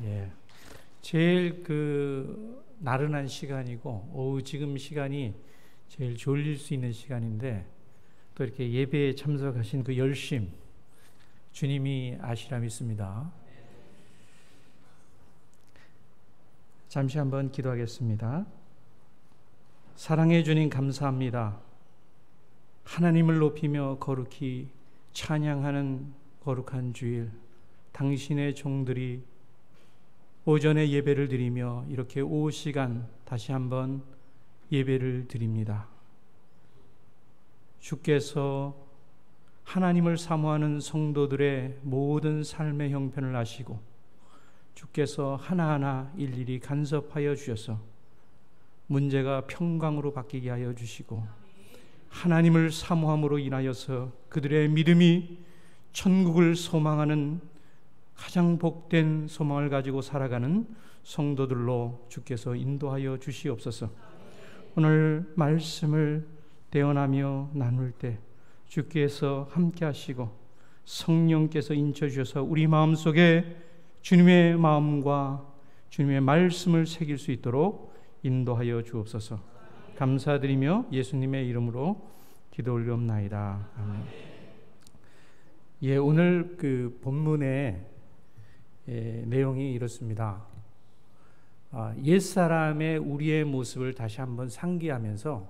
예. 제일 나른한 시간이고 오후 지금 시간이 제일 졸릴 수 있는 시간인데 또 이렇게 예배에 참석하신 그 열심 주님이 아시라 믿습니다. 잠시 한번 기도하겠습니다. 사랑해 주님 감사합니다. 하나님을 높이며 거룩히 찬양하는 거룩한 주일, 당신의 종들이 오전에 예배를 드리며 이렇게 오후 시간 다시 한번 예배를 드립니다. 주께서 하나님을 사모하는 성도들의 모든 삶의 형편을 아시고 주께서 하나하나 일일이 간섭하여 주셔서 문제가 평강으로 바뀌게 하여 주시고 하나님을 사모함으로 인하여서 그들의 믿음이 천국을 소망하는 가장 복된 소망을 가지고 살아가는 성도들로 주께서 인도하여 주시옵소서. 오늘 말씀을 대언하며 나눌 때 주께서 함께 하시고 성령께서 인쳐주셔서 우리 마음속에 주님의 마음과 주님의 말씀을 새길 수 있도록 인도하여 주옵소서. 감사드리며 예수님의 이름으로 기도 올리옵나이다. 아멘. 예, 오늘 본문의 내용이 이렇습니다. 옛사람의 우리의 모습을 다시 한번 상기하면서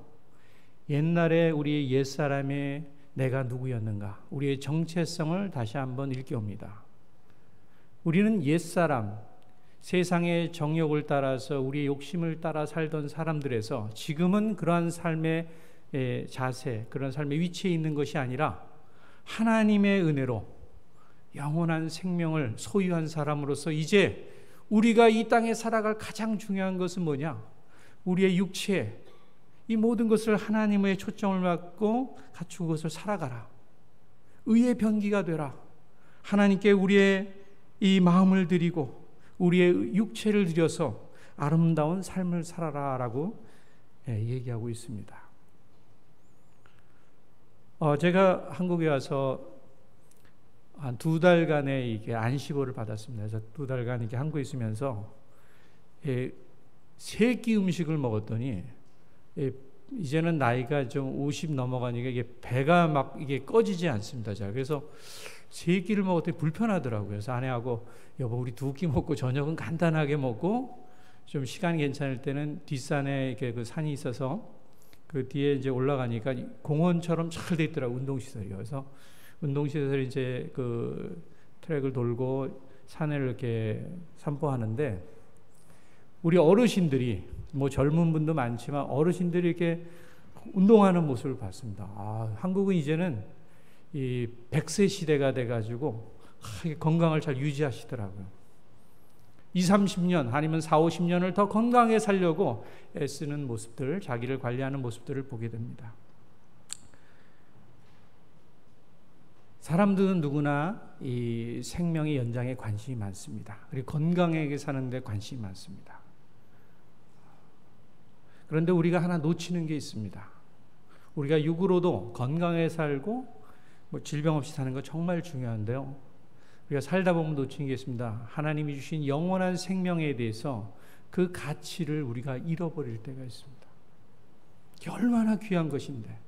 옛날에 우리 옛사람의 내가 누구였는가, 우리의 정체성을 다시 한번 일깨웁니다. 우리는 옛사람, 세상의 정욕을 따라서 우리의 욕심을 따라 살던 사람들에서 지금은 그러한 삶의 자세, 그런 삶의 위치에 있는 것이 아니라 하나님의 은혜로 영원한 생명을 소유한 사람으로서 이제 우리가 이 땅에 살아갈 가장 중요한 것은 뭐냐? 우리의 육체, 이 모든 것을 하나님의 초점을 받고 갖추고 그것을 살아가라. 의의 변기가 되라. 하나님께 우리의 이 마음을 드리고 우리의 육체를 들여서 아름다운 삶을 살아라 라고 얘기하고 있습니다. 제가 한국에 와서 한 2달간의 이게 안식월을 받았습니다. 그래서 2달간 이렇게 한국에 있으면서 세 끼 음식을 먹었더니 이제는 나이가 좀 50 넘어가니까 이게 배가 막 이게 꺼지지 않습니다. 자, 그래서 세 끼를 먹었더니 불편하더라고요. 그래서 아내하고 여보 우리 2끼 먹고 저녁은 간단하게 먹고 좀 시간이 괜찮을 때는 뒷산에 이렇게 그 산이 있어서 그 뒤에 이제 올라가니까 공원처럼 잘 돼 있더라고요. 운동시설이요. 그래서 운동시설에 이제 그 트랙을 돌고 산을 이렇게 산보하는데 우리 어르신들이 뭐 젊은 분도 많지만 어르신들이 이렇게 운동하는 모습을 봤습니다. 한국은 이제는 이 100세 시대가 돼가지고 건강을 잘 유지하시더라고요. 20, 30년 아니면 40, 50년을 더 건강하게 살려고 애쓰는 모습들, 자기를 관리하는 모습들을 보게 됩니다. 사람들은 누구나 이 생명의 연장에 관심이 많습니다. 그리고 건강하게 사는 데 관심이 많습니다. 그런데 우리가 하나 놓치는 게 있습니다. 우리가 육으로도 건강하게 살고 뭐 질병 없이 사는 거 정말 중요한데요. 우리가 살다 보면 놓치는 게 있습니다. 하나님이 주신 영원한 생명에 대해서 그 가치를 우리가 잃어버릴 때가 있습니다. 이게 얼마나 귀한 것인데.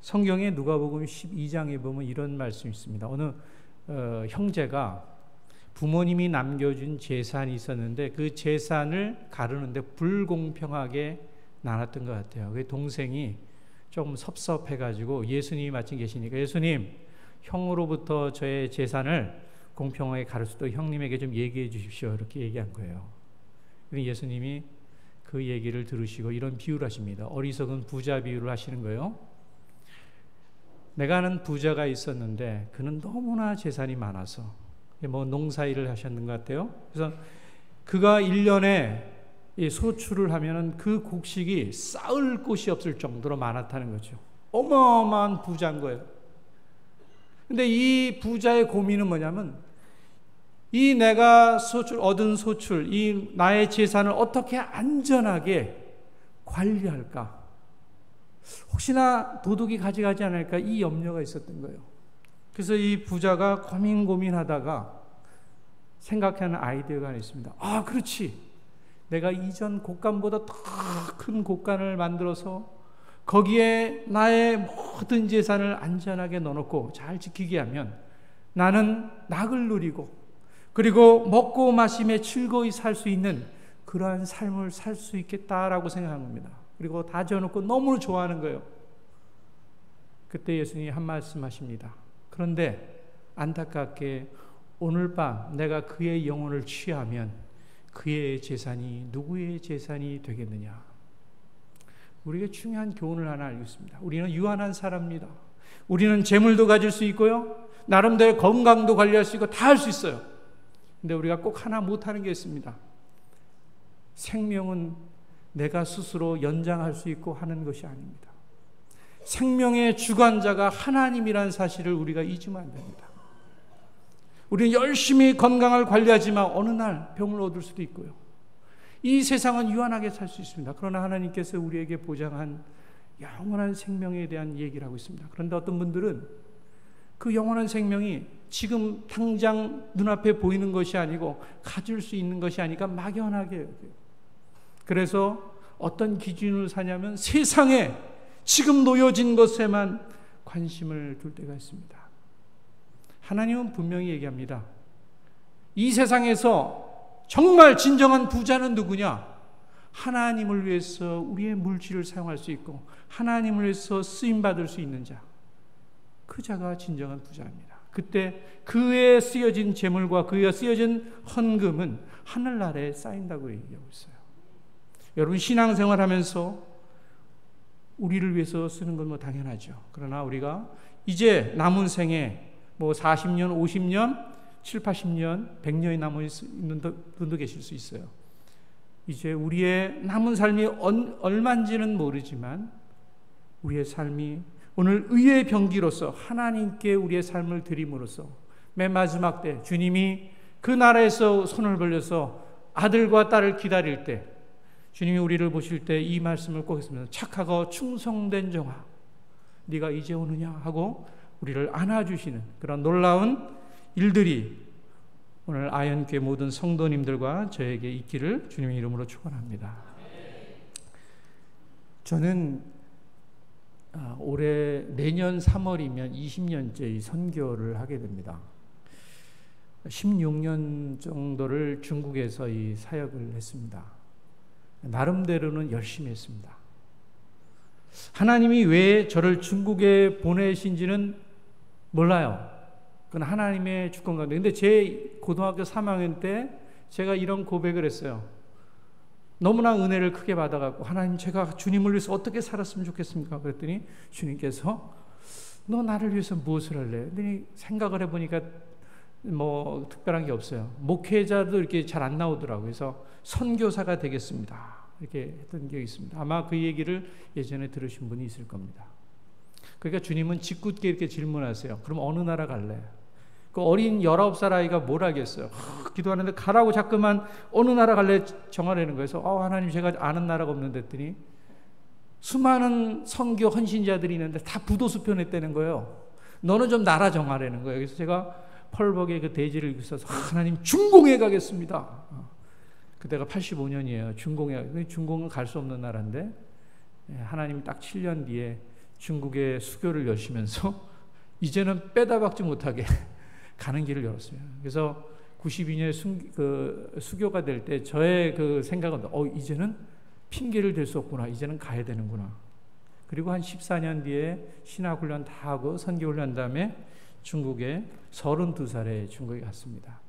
성경에 누가복음 12장에 보면 이런 말씀이 있습니다. 어느 형제가 부모님이 남겨준 재산이 있었는데 그 재산을 가르는데 불공평하게 나눴던 것 같아요. 그 동생이 좀 섭섭해가지고 예수님이 마침 계시니까 예수님, 형으로부터 저의 재산을 공평하게 가를 수도 형님에게 좀 얘기해 주십시오. 이렇게 얘기한 거예요. 그런데 예수님이 그 얘기를 들으시고 이런 비유를 하십니다. 어리석은 부자 비유를 하시는 거예요. 내가 아는 부자가 있었는데 그는 너무나 재산이 많아서 뭐 농사일을 하셨는 것 같아요. 그래서 그가 1년에 소출을 하면은 그 곡식이 쌓을 곳이 없을 정도로 많았다는 거죠. 어마어마한 부자인 거예요. 근데 이 부자의 고민은 뭐냐면 이 내가 얻은 소출, 이 나의 재산을 어떻게 안전하게 관리할까? 혹시나 도둑이 가져가지 않을까? 이 염려가 있었던 거예요. 그래서 이 부자가 고민하다가 생각하는 아이디어가 하나 있습니다. 아, 그렇지. 내가 이전 곳간보다 더 큰 곳간을 만들어서 거기에 나의 모든 재산을 안전하게 넣어놓고 잘 지키게 하면 나는 낙을 누리고 그리고 먹고 마시며 즐거이 살 수 있는 그러한 삶을 살 수 있겠다라고 생각한 겁니다. 그리고 다 지어놓고 너무 좋아하는 거예요. 그때 예수님이 한 말씀 하십니다. 그런데 안타깝게 오늘 밤 내가 그의 영혼을 취하면 그의 재산이 누구의 재산이 되겠느냐. 우리가 중요한 교훈을 하나 알고 있습니다. 우리는 유한한 사람입니다. 우리는 재물도 가질 수 있고요, 나름대로 건강도 관리할 수 있고 다 할 수 있어요. 근데 우리가 꼭 하나 못하는 게 있습니다. 생명은 내가 스스로 연장할 수 있고 하는 것이 아닙니다. 생명의 주관자가 하나님이라는 사실을 우리가 잊으면 안 됩니다. 우리는 열심히 건강을 관리하지만 어느 날 병을 얻을 수도 있고요. 이 세상은 유한하게 살 수 있습니다. 그러나 하나님께서 우리에게 보장한 영원한 생명에 대한 얘기를 하고 있습니다. 그런데 어떤 분들은 그 영원한 생명이 지금 당장 눈앞에 보이는 것이 아니고 가질 수 있는 것이 아니까 막연하게 여겨요. 그래서 어떤 기준으로 사냐면 세상에 지금 놓여진 것에만 관심을 둘 때가 있습니다. 하나님은 분명히 얘기합니다. 이 세상에서 정말 진정한 부자는 누구냐? 하나님을 위해서 우리의 물질을 사용할 수 있고 하나님을 위해서 쓰임받을 수 있는 자, 그 자가 진정한 부자입니다. 그때 그에 쓰여진 재물과 그에 쓰여진 헌금은 하늘나라에 쌓인다고 얘기하고 있어요. 여러분, 신앙생활하면서 우리를 위해서 쓰는 건 뭐 당연하죠. 그러나 우리가 이제 남은 생에 뭐 40년, 50년, 7, 80년, 100년이 남아있는 분도 계실 수 있어요. 이제 우리의 남은 삶이 얼마인지는 모르지만 우리의 삶이 오늘 의의 병기로서 하나님께 우리의 삶을 드림으로써 맨 마지막 때 주님이 그 나라에서 손을 벌려서 아들과 딸을 기다릴 때 주님이 우리를 보실 때 이 말씀을 꼭 했습니다. 착하고 충성된 종아, 네가 이제 오느냐 하고 우리를 안아주시는 그런 놀라운 일들이 오늘 아현교회 모든 성도님들과 저에게 있기를 주님의 이름으로 축원합니다. 저는 올해 내년 3월이면 20년째 이 선교를 하게 됩니다. 16년 정도를 중국에서 이 사역을 했습니다. 나름대로는 열심히 했습니다. 하나님이 왜 저를 중국에 보내신지는 몰라요. 그건 하나님의 주권 가운데. 근데 제 고등학교 3학년 때 제가 이런 고백을 했어요. 너무나 은혜를 크게 받아갖고 하나님, 제가 주님을 위해서 어떻게 살았으면 좋겠습니까? 그랬더니 주님께서 너 나를 위해서 무엇을 할래? 근데 생각을 해보니까 뭐 특별한 게 없어요. 목회자도 이렇게 잘 안 나오더라고요. 그래서 선교사가 되겠습니다. 이렇게 했던 기억이 있습니다. 아마 그 얘기를 예전에 들으신 분이 있을 겁니다. 그러니까 주님은 짓궂게 이렇게 질문하세요. 그럼 어느 나라 갈래? 그 어린 19살 아이가 뭘 하겠어요? 기도하는데 가라고 자꾸만 어느 나라 갈래 정하라는 거예요. 그래서 하나님, 제가 아는 나라가 없는데 했더니 수많은 선교 헌신자들이 있는데 다 부도수 편했다는 거예요. 너는 좀 나라 정하라는 거예요. 그래서 제가 펄벅의 그 대지를 있어서 하나님, 중공에 가겠습니다. 그때가 85년이에요. 중공은 갈 수 없는 나라인데 하나님이 딱 7년 뒤에 중국에 수교를 여시면서 이제는 빼다 박지 못하게 가는 길을 열었어요. 그래서 92년에 수교가 될 때 저의 그 생각은 이제는 핑계를 댈 수 없구나. 이제는 가야 되는구나. 그리고 한 14년 뒤에 신학훈련 다 하고 선교훈련 다음에 중국에 32살에 중국에 갔습니다.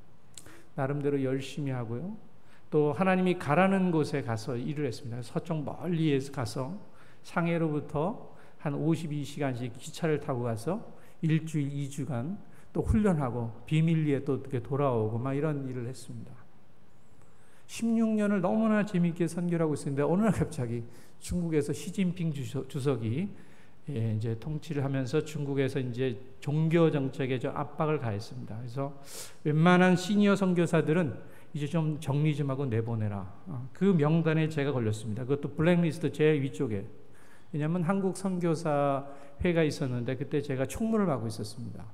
나름대로 열심히 하고요. 또 하나님이 가라는 곳에 가서 일을 했습니다. 서쪽 멀리에 가서 상해로부터 한 52시간씩 기차를 타고 가서 일주일, 2주간 또 훈련하고 비밀리에 또 어떻게 돌아오고 막 이런 일을 했습니다. 16년을 너무나 재미있게 선교를 하고 있었는데 어느 날 갑자기 중국에서 시진핑 주석이 이제 통치를 하면서 중국에서 이제 종교 정책에 좀 압박을 가했습니다. 그래서 웬만한 시니어 선교사들은 이제 좀 정리 좀 하고 내보내라. 그 명단에 제가 걸렸습니다. 그것도 블랙리스트 제일 위쪽에. 왜냐하면 한국 선교사 회가 있었는데 그때 제가 총무를 맡고 있었습니다.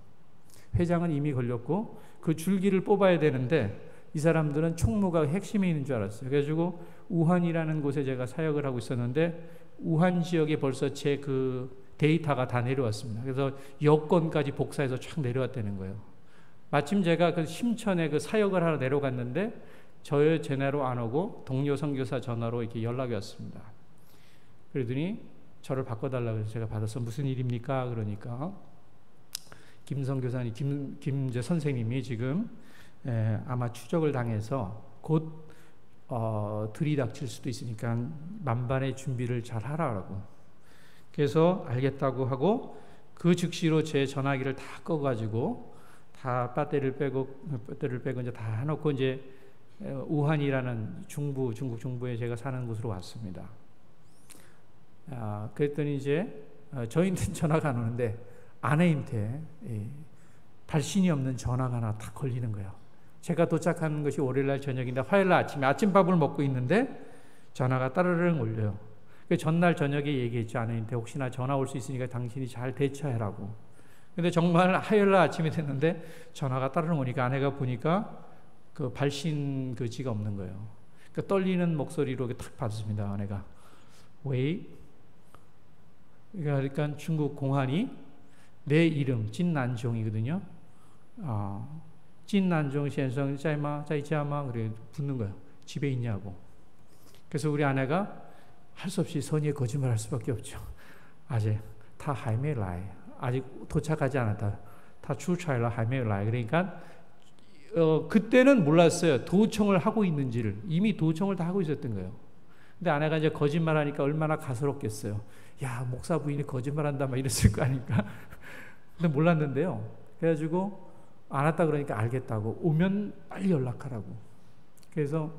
회장은 이미 걸렸고 그 줄기를 뽑아야 되는데 이 사람들은 총무가 핵심에 있는 줄 알았어요. 그래가지고 우한이라는 곳에 제가 사역을 하고 있었는데 우한 지역에 벌써 제 그 데이터가 다 내려왔습니다. 그래서 여권까지 복사해서 쫙 내려왔다는 거예요. 마침 제가 그 심천에 그 사역을 하러 내려갔는데 저의 전화로 안 오고 동료 선교사 전화로 이렇게 연락이 왔습니다. 그러더니 저를 바꿔달라고 해서 제가 받아서 무슨 일입니까? 그러니까 김 선교사님, 김 선생님이 지금 아마 추적을 당해서 곧 들이닥칠 수도 있으니까 만반의 준비를 잘 하라고. 그래서 알겠다고 하고 그 즉시로 제 전화기를 다 꺼가지고 다 배터리를 빼고 이제 다 해놓고 이제 우한이라는 중국 중부에 제가 사는 곳으로 왔습니다. 그랬더니 이제 저희한테 전화가 안 오는데 아내한테 발신이 없는 전화가 하나 딱 걸리는 거예요. 제가 도착하는 것이 월요일날 저녁인데 화요일날 아침에 아침밥을 먹고 있는데 전화가 따르릉 울려요. 전날 저녁에 얘기했죠. 아내한테 혹시나 전화 올 수 있으니까 당신이 잘 대처해라고. 근데 정말 화요일날 아침이 됐는데 전화가 따르릉 오니까 아내가 보니까 그 발신 지가 없는 거예요. 그러니까 떨리는 목소리로 탁 받습니다. 아내가 왜? 그러니까 중국 공안이 내 이름 찐난종이거든요. 찐난종先生 在吗?在家吗? 그래 붙는 거예요. 집에 있냐고. 그래서 우리 아내가 할 수 없이 선의의 거짓말할 수밖에 없죠. 아직 다还没来. 아직 도착하지 않았다. 다 출차일라 还没来. 그러니까 그때는 몰랐어요. 도청을 하고 있는지를. 이미 도청을 다 하고 있었던 거예요. 근데 아내가 이제 거짓말하니까 얼마나 가스럽겠어요. 야, 목사 부인이 거짓말한다 막 이랬을 거 아닙니까? 근데 몰랐는데요. 그래가지고 안 왔다 그러니까 알겠다고. 오면 빨리 연락하라고. 그래서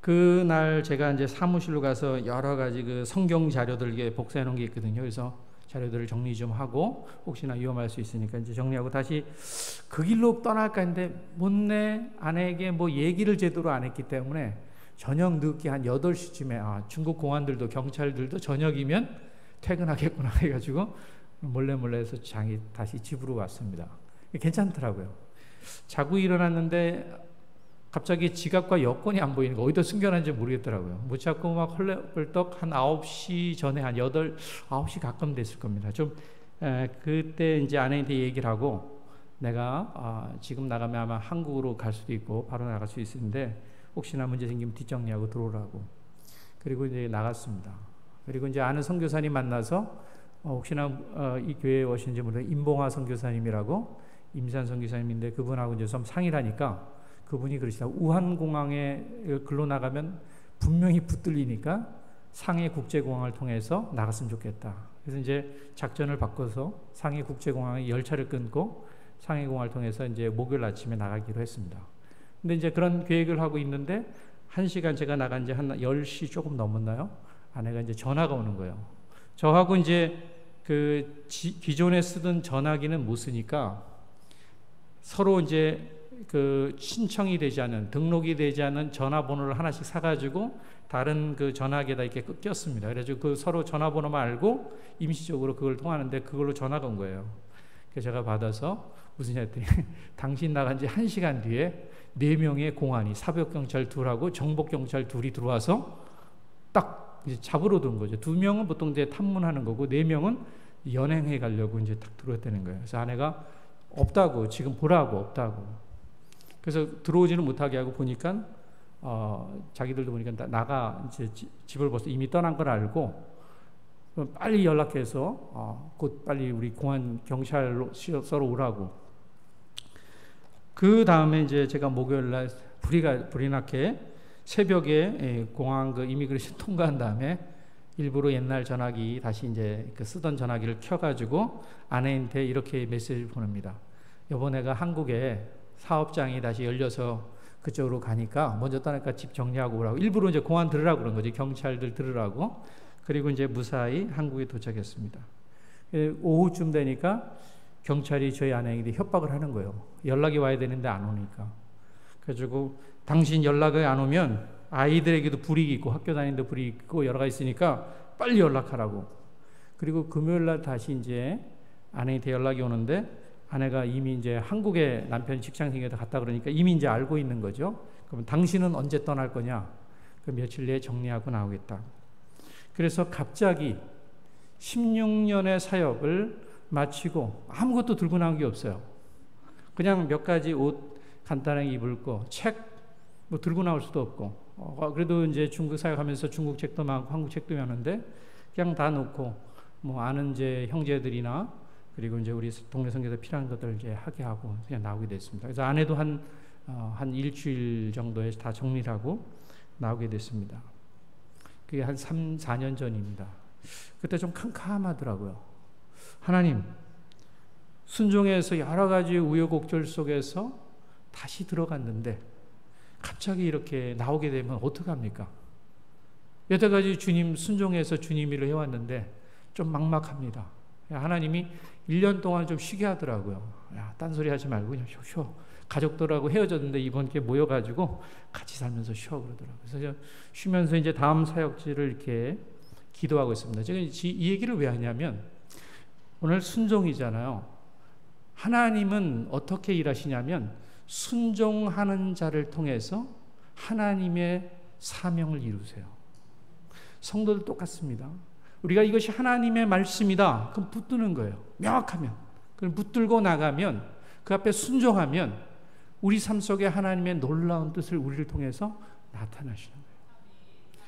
그날 제가 이제 사무실로 가서 여러 가지 그 성경 자료들 복사해 놓은 게 있거든요. 그래서 자료들을 정리 좀 하고 혹시나 위험할 수 있으니까 이제 정리하고 다시 그 길로 떠날까 했는데 못내 아내에게 뭐 얘기를 제대로 안 했기 때문에 저녁 늦게 한 8시쯤에 중국 공안들도 경찰들도 저녁이면 퇴근하겠구나 해가지고 몰래 해서 장이 다시 집으로 왔습니다. 괜찮더라고요. 자고 일어났는데 갑자기 지갑과 여권이 안 보이는 거 어디다 숨겨놨는지 모르겠더라고요. 못 찾고 막 헐레벌떡 한 9시 전에 한 9시 가끔 됐을 겁니다. 좀 그때 이제 아내한테 얘기를 하고 내가 지금 나가면 아마 한국으로 갈 수도 있고 바로 나갈 수 있는데 혹시나 문제 생기면 뒷정리하고 들어오라고. 그리고 이제 나갔습니다. 그리고 이제 아는 선교사님 만나서 혹시나 이 교회에 오시는지 모르겠는데 임봉화 선교사님이라고 임산 선교사님인데 그분하고 이제 좀 상의를 하니까 그분이 그러시다. 우한공항에 글로 나가면 분명히 붙들리니까 상해 국제공항을 통해서 나갔으면 좋겠다. 그래서 이제 작전을 바꿔서 상해 국제공항에 열차를 끊고 상해공항을 통해서 이제 목요일 아침에 나가기로 했습니다. 근데 이제 그런 계획을 하고 있는데 1시간 제가 나간 지 한 10시 조금 넘었나요? 아내가 이제 전화가 오는 거예요. 저하고 이제 그 기존에 쓰던 전화기는 못 쓰니까 서로 이제 그 신청이 되지 않은 등록이 되지 않은 전화번호를 하나씩 사가지고 다른 그 전화기에다 이렇게 꼈습니다. 그래가지고 그 서로 전화번호만 알고 임시적으로 그걸 통하는데 그걸로 전화가 온 거예요. 그래서 제가 받아서 무슨 일 했더니 당신 나간 지 1시간 뒤에 4명의 공안이 사법경찰 2하고 정복경찰 2이 들어와서 딱 이제 잡으러 들어온 거죠. 2명은 보통 이제 탐문하는 거고 4명은 연행해 가려고 이제 딱 들어왔다는 거예요. 그래서 아내가 없다고 지금 보라고 없다고. 그래서 들어오지는 못하게 하고 보니까 자기들도 보니까 나가 이제 집을 벌써 이미 떠난 걸 알고 빨리 연락해서 곧 빨리 우리 공안 경찰로 서로 오라고. 그 다음에 이제 제가 목요일 날 불이 나게 새벽에 공항 그 이미그레이션 통과한 다음에 일부러 옛날 전화기 다시 이제 그 쓰던 전화기를 켜가지고 아내한테 이렇게 메시지를 보냅니다. 여보, 내가 한국에 사업장이 다시 열려서 그쪽으로 가니까 먼저 떠나니까 집 정리하고 오라고. 일부러 이제 공안 들으라고 그런 거지. 경찰들 들으라고. 그리고 이제 무사히 한국에 도착했습니다. 오후쯤 되니까 경찰이 저희 아내에게 협박을 하는 거예요. 연락이 와야 되는데 안 오니까. 그래가지고 당신 연락이 안 오면 아이들에게도 불이익이 있고 학교 다니는데 불이익이 있고 여러 가지 있으니까 빨리 연락하라고. 그리고 금요일 날 다시 이제 아내한테 연락이 오는데 아내가 이미 이제 한국에 남편이 직장 생겨서 갔다 그러니까 이미 이제 알고 있는 거죠. 그럼 당신은 언제 떠날 거냐? 그 며칠 내에 정리하고 나오겠다. 그래서 갑자기 16년의 사역을 마치고 아무것도 들고 나온 게 없어요. 그냥 몇 가지 옷 간단하게 입을 거, 책 뭐 들고 나올 수도 없고, 그래도 이제 중국 사역하면서 중국 책도 많고 한국 책도 많은데 그냥 다 놓고 뭐 아는 이제 형제들이나 그리고 이제 우리 동네 선교사 필요한 것들 이제 하게 하고 그냥 나오게 됐습니다. 그래서 아내도 한 일주일 정도에 다 정리를 하고 나오게 됐습니다. 그게 한 3, 4년 전입니다. 그때 좀 캄캄하더라고요. 하나님, 순종해서 여러 가지 우여곡절 속에서 다시 들어갔는데 갑자기 이렇게 나오게 되면 어떡합니까? 여태까지 주님 순종해서 주님 일을 해왔는데 좀 막막합니다. 하나님이 1년 동안 좀 쉬게 하더라고요. 야, 딴소리 하지 말고 그냥 쉬어. 가족들하고 헤어졌는데 이번 기회에 모여가지고 같이 살면서 쉬어 그러더라고요. 그래서 쉬면서 이제 다음 사역지를 이렇게 기도하고 있습니다. 제가 이 얘기를 왜 하냐면 오늘 순종이잖아요. 하나님은 어떻게 일하시냐면 순종하는 자를 통해서 하나님의 사명을 이루세요. 성도들 똑같습니다. 우리가 이것이 하나님의 말씀이다. 그럼 붙드는 거예요. 명확하면. 그럼 붙들고 나가면 그 앞에 순종하면 우리 삶 속에 하나님의 놀라운 뜻을 우리를 통해서 나타나시는 거예요.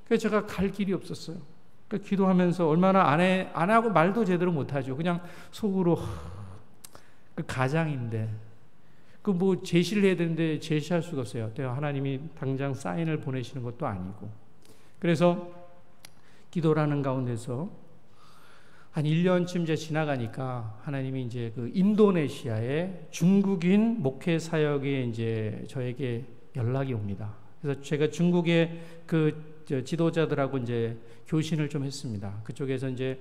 그래서 제가 갈 길이 없었어요. 그러니까 기도하면서 얼마나 안 하고 말도 제대로 못하죠. 그냥 속으로 그 가장인데 그 뭐 제시를 해야 되는데 제시할 수가 없어요. 하나님이 당장 사인을 보내시는 것도 아니고. 그래서 기도라는 가운데서 한 1년쯤 이제 지나가니까 하나님이 이제 그 인도네시아의 중국인 목회 사역에 이제 저에게 연락이 옵니다. 그래서 제가 중국의 그 지도자들하고 이제 교신을 좀 했습니다. 그쪽에서 이제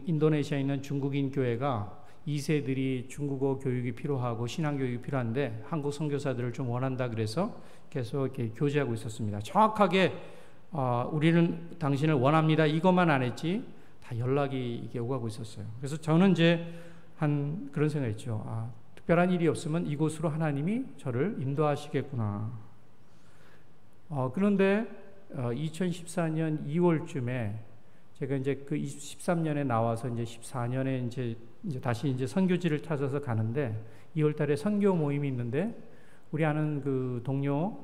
인도네시아에 있는 중국인 교회가 2세들이 중국어 교육이 필요하고 신앙 교육이 필요한데 한국 선교사들을 좀 원한다 그래서 계속 이렇게 교제하고 있었습니다. 정확하게 우리는 당신을 원합니다. 이것만 안 했지 다 연락이 이게 오가고 있었어요. 그래서 저는 이제 한 그런 생각했죠. 특별한 일이 없으면 이곳으로 하나님이 저를 인도하시겠구나. 그런데 2014년 2월쯤에 제가 이제 그 13년에 나와서 이제 14년에 이제 다시 이제 선교지를 찾아서 가는데 2월 달에 선교 모임이 있는데 우리 아는 그 동료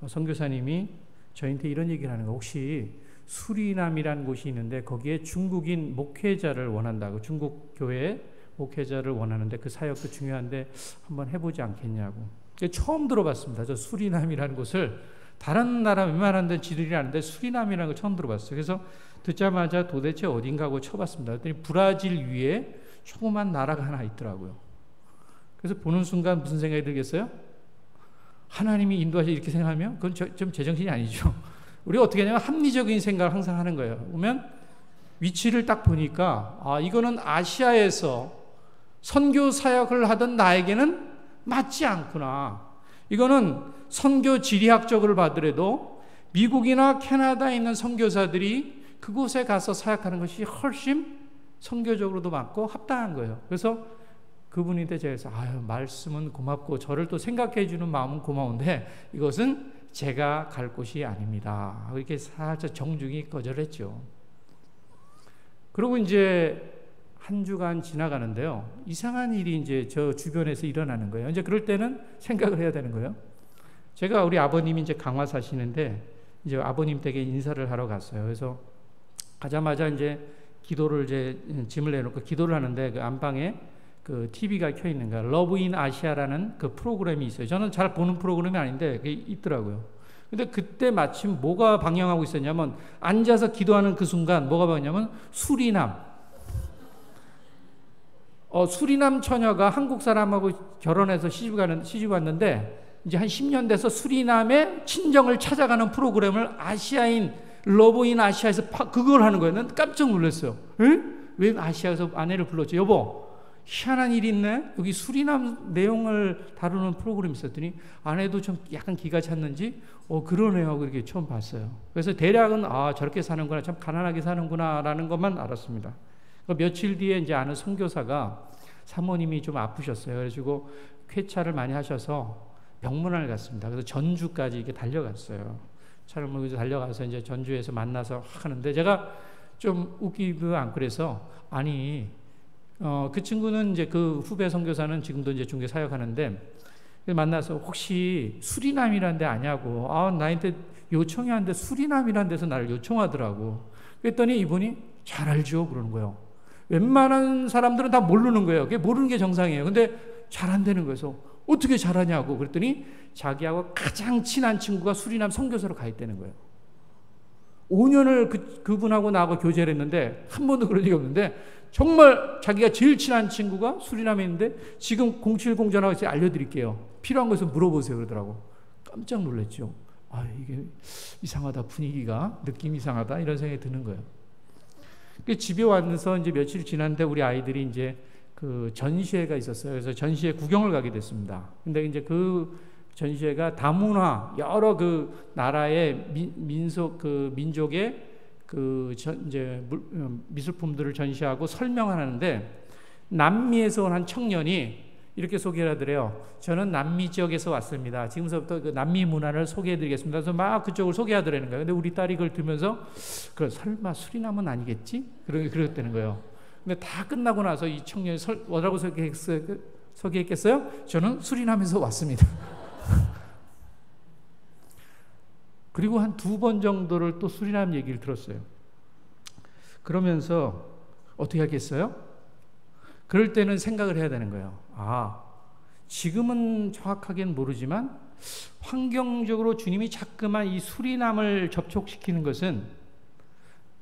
선교사님이 저희한테 이런 얘기를 하는 거예요. 혹시 수리남이라는 곳이 있는데 거기에 중국인 목회자를 원한다고 중국 교회 목회자를 원하는데 그 사역도 중요한데 한번 해보지 않겠냐고. 처음 들어봤습니다. 저 수리남이라는 곳을 다른 나라 웬만한 데 지들이 아는데 수리남이라는 걸 처음 들어봤어요. 그래서 듣자마자 도대체 어딘가 하고 쳐봤습니다. 그랬더니 브라질 위에 조그만 나라가 하나 있더라고요. 그래서 보는 순간 무슨 생각이 들겠어요? 하나님이 인도하시 이렇게 생각하면 그건 좀 제정신이 아니죠. 우리가 어떻게 하냐면 합리적인 생각을 항상 하는 거예요. 그러면 위치를 딱 보니까 이거는 아시아에서 선교 사역을 하던 나에게는 맞지 않구나. 이거는 선교 지리학적으로 봐더라도 미국이나 캐나다에 있는 선교사들이 그곳에 가서 사역하는 것이 훨씬 선교적으로도 맞고 합당한 거예요. 그래서 그분한테 제가 말씀은 고맙고 저를 또 생각해 주는 마음은 고마운데 이것은 제가 갈 곳이 아닙니다. 이렇게 살짝 정중히 거절했죠. 그리고 이제 한 주간 지나가는데요. 이상한 일이 이제 저 주변에서 일어나는 거예요. 이제 그럴 때는 생각을 해야 되는 거예요. 제가 우리 아버님이 이제 강화 사시는데 이제 아버님 댁에 인사를 하러 갔어요. 그래서 가자마자 이제 기도를 이제 짐을 내놓고 기도를 하는데 그 안방에 그 TV가 켜 있는 거야. 러브 인 아시아라는 그 프로그램이 있어요. 저는 잘 보는 프로그램이 아닌데 그게 있더라고요. 근데 그때 마침 뭐가 방영하고 있었냐면 앉아서 기도하는 그 순간 뭐가 방영하냐면 수리남. 수리남 처녀가 한국 사람하고 결혼해서 시집 왔는데 이제 한 10년 돼서 수리남의 친정을 찾아가는 프로그램을 아시아인 러브인 아시아에서 그걸 하는 거예요. 난 깜짝 놀랐어요. 왜 아시아에서 아내를 불렀지? 여보, 희한한 일이 있네. 여기 수리남 내용을 다루는 프로그램이 있었더니 아내도 좀 약간 기가 찼는지 그러네요 하고 이렇게 처음 봤어요. 그래서 대략은 저렇게 사는구나, 참 가난하게 사는구나라는 것만 알았습니다. 며칠 뒤에 이제 아는 선교사가 사모님이 좀 아프셨어요. 그래가지고 쾌차를 많이 하셔서 병문안을 갔습니다. 그래서 전주까지 이렇게 달려갔어요. 차를 몰고 달려가서 이제 전주에서 만나서 하는데 제가 좀 웃기도 않고 그래서 아니 그 친구는 이제 그 후배 선교사는 지금도 이제 중계 사역하는데 만나서 혹시 수리남이라는 데 아냐고 나한테 요청이 하는데 수리남이라는 데서 나를 요청하더라고. 그랬더니 이분이 잘 알죠 그러는 거예요. 웬만한 사람들은 다 모르는 거예요. 그게 모르는 게 정상이에요. 근데 잘 안 되는 거예요. 어떻게 잘하냐고 그랬더니 자기하고 가장 친한 친구가 수리남 선교사로 가 있다는 거예요. 5년을 그분하고 나하고 교제를 했는데 한 번도 그런 적이 없는데 정말 자기가 제일 친한 친구가 수리남에 있는데 지금 070 전화해서 알려드릴게요. 필요한 것을 물어보세요 그러더라고. 깜짝 놀랐죠. 이게 이상하다. 분위기가 느낌 이상하다 이런 생각이 드는 거예요. 집에 와서 이제 며칠 지났는데 우리 아이들이 이제 그 전시회가 있었어요. 그래서 전시회 구경을 가게 됐습니다. 근데 이제 그 전시회가 다문화 여러 그 나라의 민족의 그 이제 미술품들을 전시하고 설명하는데 남미에서 온 한 청년이 이렇게 소개를 하더래요. 저는 남미 지역에서 왔습니다. 지금서부터 그 남미 문화를 소개해드리겠습니다. 그래서 막 그쪽을 소개하더라는 거예요. 근데 우리 딸이 그걸 들으면서 설마 수리남은 아니겠지? 그랬다는 거예요. 근데 다 끝나고 나서 이 청년이 뭐라고 소개했겠어요? 저는 수리남에서 왔습니다. 그리고 한 2번 정도를 또 수리남 얘기를 들었어요. 그러면서 어떻게 하겠어요? 그럴 때는 생각을 해야 되는 거예요. 지금은 정확하게는 모르지만 환경적으로 주님이 자꾸만 이 수리남을 접촉시키는 것은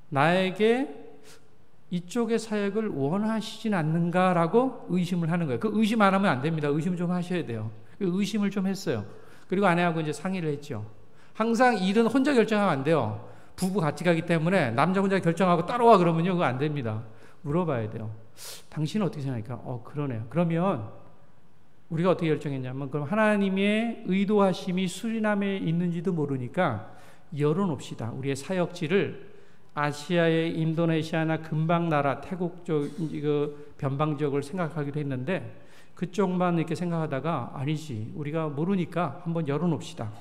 나에게 이쪽의 사역을 원하시진 않는가라고 의심을 하는 거예요. 그 의심 안 하면 안 됩니다. 의심 좀 하셔야 돼요. 그 의심을 좀 했어요. 그리고 아내하고 이제 상의를 했죠. 항상 일은 혼자 결정하면 안 돼요. 부부 같이 가기 때문에 남자 혼자 결정하고 따라와 그러면요, 그거 안 됩니다. 물어봐야 돼요. 당신은 어떻게 생각할까? 그러네요. 그러면 우리가 어떻게 결정했냐면 그럼 하나님의 의도하심이 수리남에 있는지도 모르니까 열어놓읍시다. 우리의 사역지를 아시아의 인도네시아나 근방나라 태국 쪽 그 변방 지역을 생각하기로 했는데 그쪽만 이렇게 생각하다가 아니지 우리가 모르니까 한번 열어놓읍시다.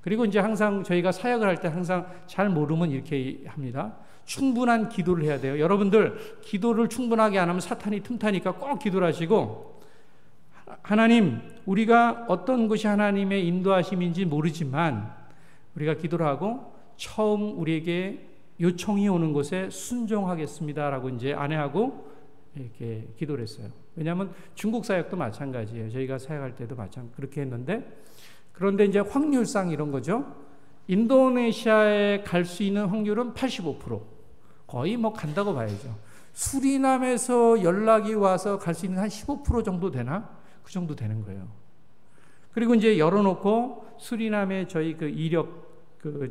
그리고 이제 항상 저희가 사역을 할 때 항상 잘 모르면 이렇게 합니다. 충분한 기도를 해야 돼요. 여러분들 기도를 충분하게 안 하면 사탄이 틈타니까 꼭 기도를 하시고 하나님 우리가 어떤 것이 하나님의 인도하심인지 모르지만 우리가 기도를 하고 처음 우리에게 요청이 오는 곳에 순종하겠습니다라고 이제 아내하고 이렇게 기도를 했어요. 왜냐하면 중국 사역도 마찬가지예요. 저희가 사역할 때도 그렇게 했는데 그런데 이제 확률상 이런 거죠. 인도네시아에 갈 수 있는 확률은 85%. 거의 뭐 간다고 봐야죠. 수리남에서 연락이 와서 갈 수 있는 한 15% 정도 되나? 그 정도 되는 거예요. 그리고 이제 열어놓고 수리남에 저희 그 이력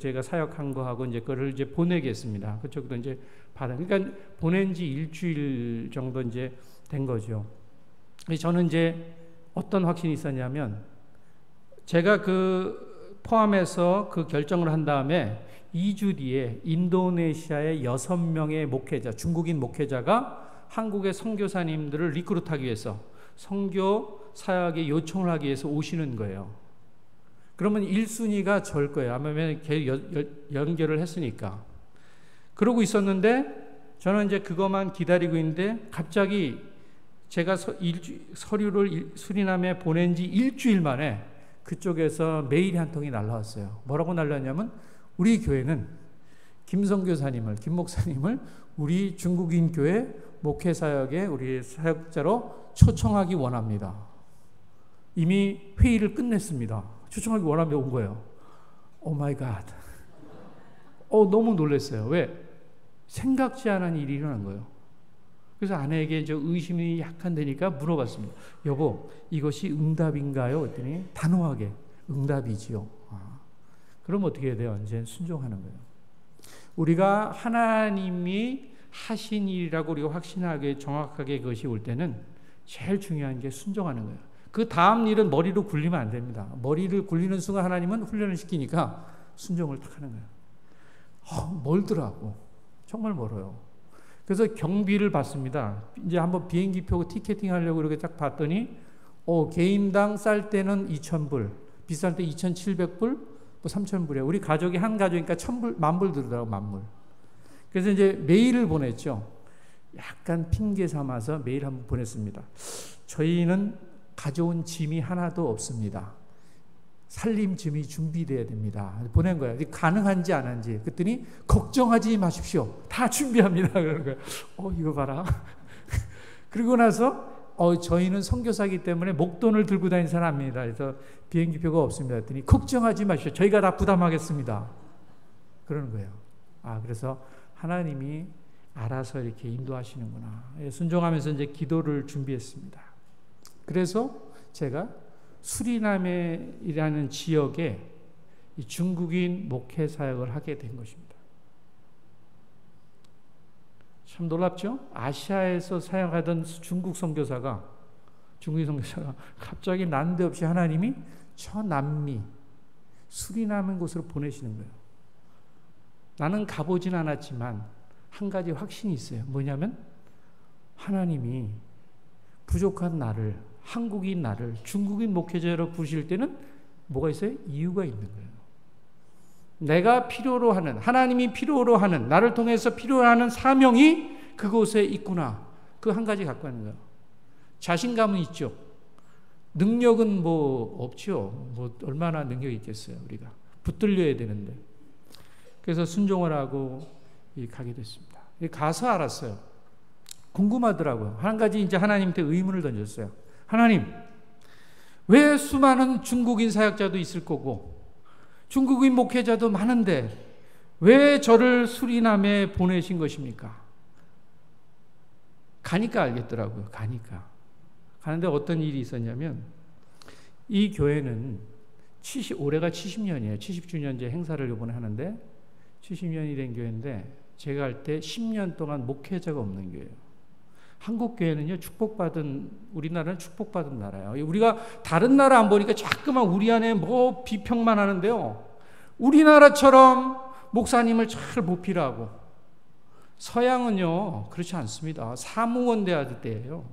제가 사역한 거하고 이제 그거를 이제 보내겠습니다. 그쪽도 이제 그러니까 보낸 지 일주일 정도 이제 된 거죠. 저는 이제 어떤 확신이 있었냐면 제가 포함해서 그 결정을 한 다음에 2주 뒤에 인도네시아의 6명의 목회자, 중국인 목회자가 한국의 선교사님들을 리크루트하기 위해서 선교 사역에 요청을 하기 위해서 오시는 거예요. 그러면 1순위가 절 거예요. 아마 연결을 했으니까. 그러고 있었는데 저는 이제 그것만 기다리고 있는데 갑자기 제가 서류를 수리남에 보낸 지 일주일 만에 그쪽에서 메일이 한 통이 날라왔어요. 뭐라고 날라왔냐면 우리 교회는 김 목사님을 우리 중국인 교회 목회사역에 우리 사역자로 초청하기 원합니다. 이미 회의를 끝냈습니다. 초청하기 원합니다. 온 거예요. 오 마이 갓. 너무 놀랐어요. 왜? 생각지 않은 일이 일어난 거예요. 그래서 아내에게 이제 의심이 약간 되니까 물어봤습니다. 여보, 이것이 응답인가요? 그랬더니 단호하게 응답이지요. 그럼 어떻게 해야 돼요? 이제 순종하는 거예요. 우리가 하나님이 하신 일이라고 우리가 확신하게 정확하게 그것이 올 때는 제일 중요한 게 순종하는 거예요. 그 다음 일은 머리로 굴리면 안 됩니다. 머리를 굴리는 순간 하나님은 훈련을 시키니까 순종을 딱 하는 거예요. 멀더라고. 정말 멀어요. 그래서 경비를 받습니다. 이제 한번 비행기표 티켓팅 하려고 이렇게 딱 봤더니 개인당 쌀 때는 2,000불, 비쌀 때 2,700불, 뭐 3,000불이에요. 우리 가족이 한 가족이니까 1,000불, 10,000불 들더라고, 10,000불. 그래서 이제 메일을 보냈죠. 약간 핑계 삼아서 메일 한번 보냈습니다. 저희는 가져온 짐이 하나도 없습니다. 살림 짐이 준비돼야 됩니다. 보낸 거예요. 가능한지 안 한지. 그랬더니 걱정하지 마십시오. 다 준비합니다. 그러는 거예요. 이거 봐라. 그리고 나서 저희는 선교사이기 때문에 목돈을 들고 다니는 사람 아닙니다. 그래서 비행기표가 없습니다. 그랬더니 걱정하지 마십시오. 저희가 다 부담하겠습니다. 그러는 거예요. 그래서 하나님이 알아서 이렇게 인도하시는구나. 순종하면서 이제 기도를 준비했습니다. 그래서 제가 수리남이라는 지역에 중국인 목회 사역을 하게 된 것입니다. 참 놀랍죠? 아시아에서 사역하던 중국인 선교사가 갑자기 난데없이 하나님이 저 남미 수리남인 곳으로 보내시는 거예요. 나는 가보진 않았지만 한 가지 확신이 있어요. 뭐냐면 하나님이 부족한 나를, 한국인 나를 중국인 목회자로 부르실 때는 뭐가 있어요? 이유가 있는 거예요. 내가 필요로 하는, 하나님이 필요로 하는, 나를 통해서 필요로 하는 사명이 그곳에 있구나. 그 한 가지 갖고 하는 거예요. 자신감은 있죠. 능력은 뭐 없죠. 뭐 얼마나 능력이 있겠어요, 우리가. 붙들려야 되는데. 그래서 순종을 하고 가게 됐습니다. 가서 알았어요. 궁금하더라고요. 한 가지 이제 하나님한테 의문을 던졌어요. 하나님, 왜 수많은 중국인 사역자도 있을 거고 중국인 목회자도 많은데 왜 저를 수리남에 보내신 것입니까? 가니까 알겠더라고요. 가는데 어떤 일이 있었냐면 이 교회는 올해가 70년이에요. 70주년 이제 행사를 이번에 하는데 70년이 된 교회인데 제가 할 때 10년 동안 목회자가 없는 교회예요. 한국 교회는요, 우리나라는 축복받은 나라예요. 우리가 다른 나라 안 보니까 자꾸만 우리 안에 뭐 비평만 하는데요. 우리나라처럼 목사님을 잘 모필하고, 서양은요, 그렇지 않습니다. 사무원대학 때예요.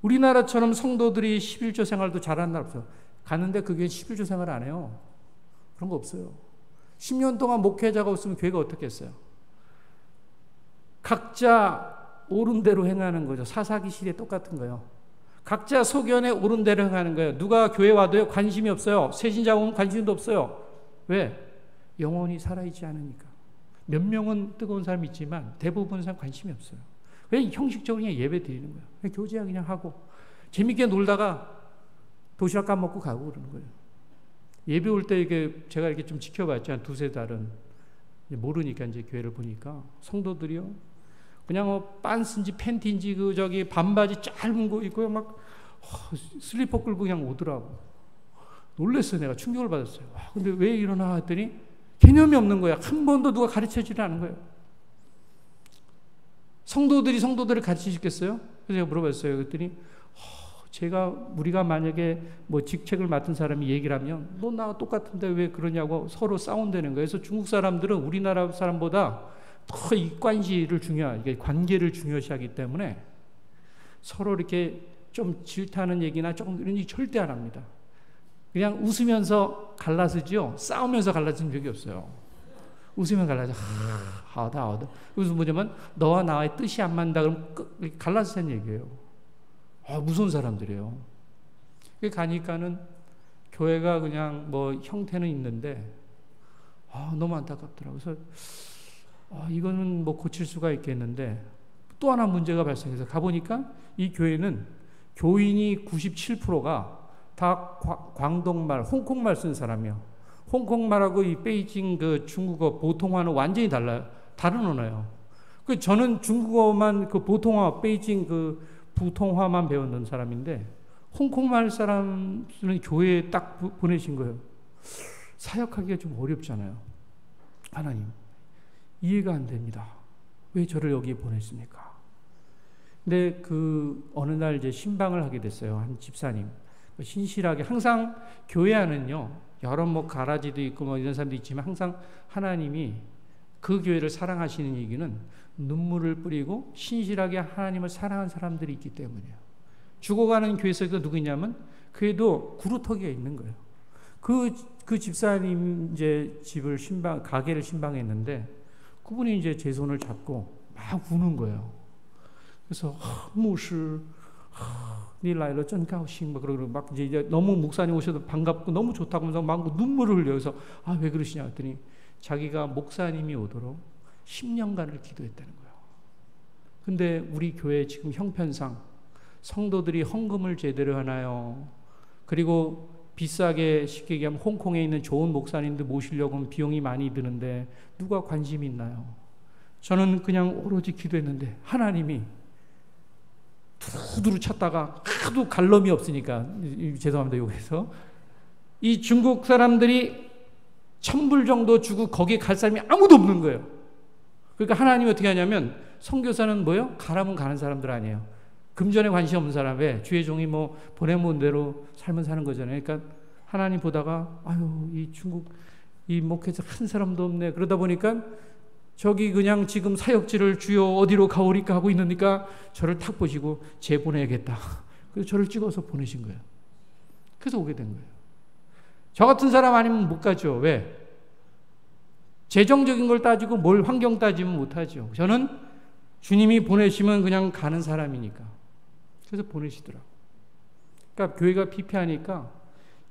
우리나라처럼 성도들이 11조 생활도 잘하는 나라 없어요. 가는데 그게 11조 생활 안 해요. 그런 거 없어요. 10년 동안 목회자가 없으면 교회가 어떻게 했어요? 각자 옳은 대로 행하는 거죠. 사사기 시대 똑같은 거예요. 각자 소견에 옳은 대로 행하는 거예요. 누가 교회 와도요, 관심이 없어요. 새신자 오면 관심도 없어요. 왜? 영혼이 살아있지 않으니까. 몇 명은 뜨거운 사람이 있지만 대부분 사람 관심이 없어요. 왜? 형식적으로 그냥 예배 드리는 거예요. 그냥 교제야 그냥 하고 재밌게 놀다가 도시락 까먹고 가고 그러는 거예요. 예배 올 때 이게 제가 이렇게 좀 지켜봤죠. 한 두세 달은. 모르니까 이제 교회를 보니까 성도들이요, 그냥 빤스인지 팬티인지 반바지 짧은 거 입고 막 슬리퍼 끌고 그냥 오더라고. 놀랬어요. 내가 충격을 받았어요. 근데 왜 이러나 했더니 개념이 없는 거야. 한 번도 누가 가르쳐주지 않은 거예요. 성도들이 성도들을 가르치시겠어요? 그래서 제가 물어봤어요. 그랬더니 우리가 만약에 뭐 직책을 맡은 사람이 얘기를 하면 너 나와 똑같은데 왜 그러냐고 서로 싸운다는 거예요. 그래서 중국 사람들은 우리나라 사람보다 더 이 관계를 중요시하기 때문에 서로 이렇게 좀 질타하는 얘기나 조금 이런 얘기 절대 안 합니다. 그냥 웃으면서 갈라서죠. 싸우면서 갈라진 적이 없어요. 웃으면 갈라져. 하다. 그래서 뭐냐면 너와 나의 뜻이 안 맞는다 그러면 갈라서는 얘기예요. 무서운 사람들이에요. 가니까는 교회가 그냥 뭐 형태는 있는데 너무 안타깝더라고요. 그래서 이거는 뭐 고칠 수가 있겠는데 또 하나 문제가 발생해서 가보니까 이 교회는 교인이 97%가 다 광동말, 홍콩말 쓰는 사람이에요. 홍콩말하고 이 베이징 중국어 보통화는 완전히 달라요. 다른 언어예요. 저는 중국어만 보통화, 베이징 부통화만 배웠는 사람인데 홍콩말 사람은 교회에 딱 보내신 거예요. 사역하기가 좀 어렵잖아요. 하나님, 이해가 안 됩니다. 왜 저를 여기에 보냈습니까? 근데 어느 날 이제 신방을 하게 됐어요. 한 집사님. 신실하게 항상 교회 안은요, 여러 가라지도 있고 이런 사람도 있지만 항상 하나님이 그 교회를 사랑하시는 얘기는 눈물을 뿌리고 신실하게 하나님을 사랑한 사람들이 있기 때문이에요. 죽어가는 교회 속에 누구냐면 그에도 구루터기가 있는 거예요. 그 집사님 이제 가게를 신방했는데 그분이 이제 제 손을 잡고 막 우는 거예요. 그래서 목사, 니来了真高兴그러고 막 이제 너무 목사님 오셔도 반갑고 너무 좋다고 하면서 막 눈물을 흘려요. 그래서 왜 그러시냐 했더니 자기가 목사님이 오도록 10년간을 기도했다는 거예요. 근데 우리 교회 지금 형편상 성도들이 헌금을 제대로 하나요? 그리고 비싸게 쉽게 얘기하면 홍콩에 있는 좋은 목사님들 모시려고 하면 비용이 많이 드는데 누가 관심이 있나요? 저는 그냥 오로지 기도했는데 하나님이 두루두루 찾다가 하도 갈럼이 없으니까 죄송합니다 여기서 이 중국 사람들이 1,000불 정도 주고 거기에 갈 사람이 아무도 없는 거예요. 그러니까 하나님이 어떻게 하냐면 선교사는 뭐예요? 가라면 가는 사람들 아니에요. 금전에 관심 없는 사람에 주의 종이 뭐 보내면 대로 삶을 사는 거잖아요. 그러니까 하나님 보다가 이 중국 이 목회자 한 사람도 없네. 그러다 보니까 저기 그냥 지금 사역지를 주여 어디로 가오리까 하고 있으니까 저를 탁 보시고 쟤 보내야겠다. 그래서 저를 찍어서 보내신 거예요. 그래서 오게 된 거예요. 저 같은 사람 아니면 못 가죠. 왜? 재정적인 걸 따지고 뭘 환경 따지면 못 하죠. 저는 주님이 보내시면 그냥 가는 사람이니까. 그래서 보내시더라고요. 그러니까 교회가 피폐하니까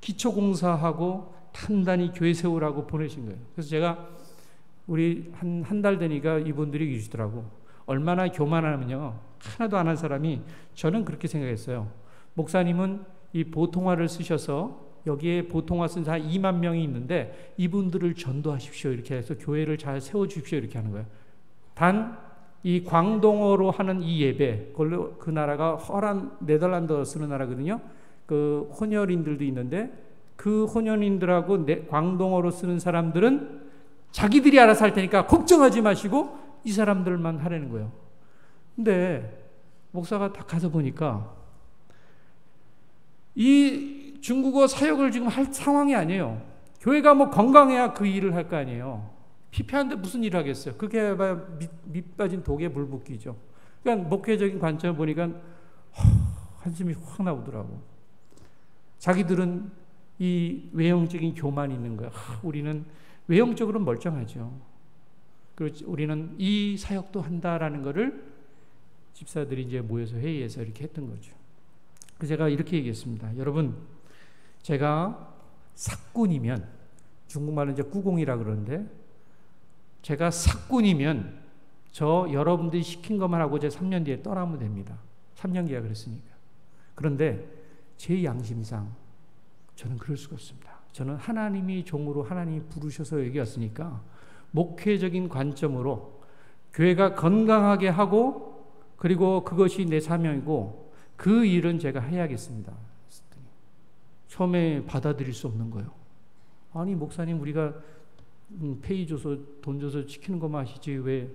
기초공사하고 단단히 교회 세우라고 보내신 거예요. 그래서 제가 우리 한 달 되니까 이분들이 계시더라고. 얼마나 교만하면요. 하나도 안 한 사람이 저는 그렇게 생각했어요. 목사님은 이 보통화를 쓰셔서 여기에 보통화 쓴 사람 2만 명이 있는데 이분들을 전도하십시오. 이렇게 해서 교회를 잘 세워주십시오. 이렇게 하는 거예요. 단 이 광동어로 하는 이 예배, 그걸로 그 나라가 허란 네덜란드 쓰는 나라거든요. 그 혼혈인들도 있는데 그 혼혈인들하고 광동어로 쓰는 사람들은 자기들이 알아서 할 테니까 걱정하지 마시고 이 사람들만 하라는 거예요. 근데 목사가 딱 가서 보니까 이 중국어 사역을 지금 할 상황이 아니에요. 교회가 뭐 건강해야 그 일을 할 거 아니에요. 피폐한데 무슨 일을 하겠어요. 그게 밑 빠진 독에 물 붓기죠. 그러니까 목회적인 관점을 보니까 한숨이 확 나오더라고. 자기들은 이 외형적인 교만이 있는 거야. 우리는 외형적으로는 멀쩡하죠. 그리고 우리는 이 사역도 한다라는 거를 집사들이 이제 모여서 회의해서 이렇게 했던 거죠. 그래서 제가 이렇게 얘기했습니다. 여러분, 제가 사꾼이면, 중국말은 이제 꾸공이라 그러는데, 제가 사꾼이면 저 여러분들이 시킨 것만 하고 제 3년 뒤에 떠나면 됩니다. 3년 계약 그랬으니까. 그런데 제 양심상 저는 그럴 수가 없습니다. 저는 하나님이 종으로 하나님이 부르셔서 여기 왔으니까 목회적인 관점으로 교회가 건강하게 하고 그리고 그것이 내 사명이고 그 일은 제가 해야겠습니다. 처음에 받아들일 수 없는 거예요. 아니 목사님 우리가 페이 줘서 돈 줘서 시키는 것만 하시지 왜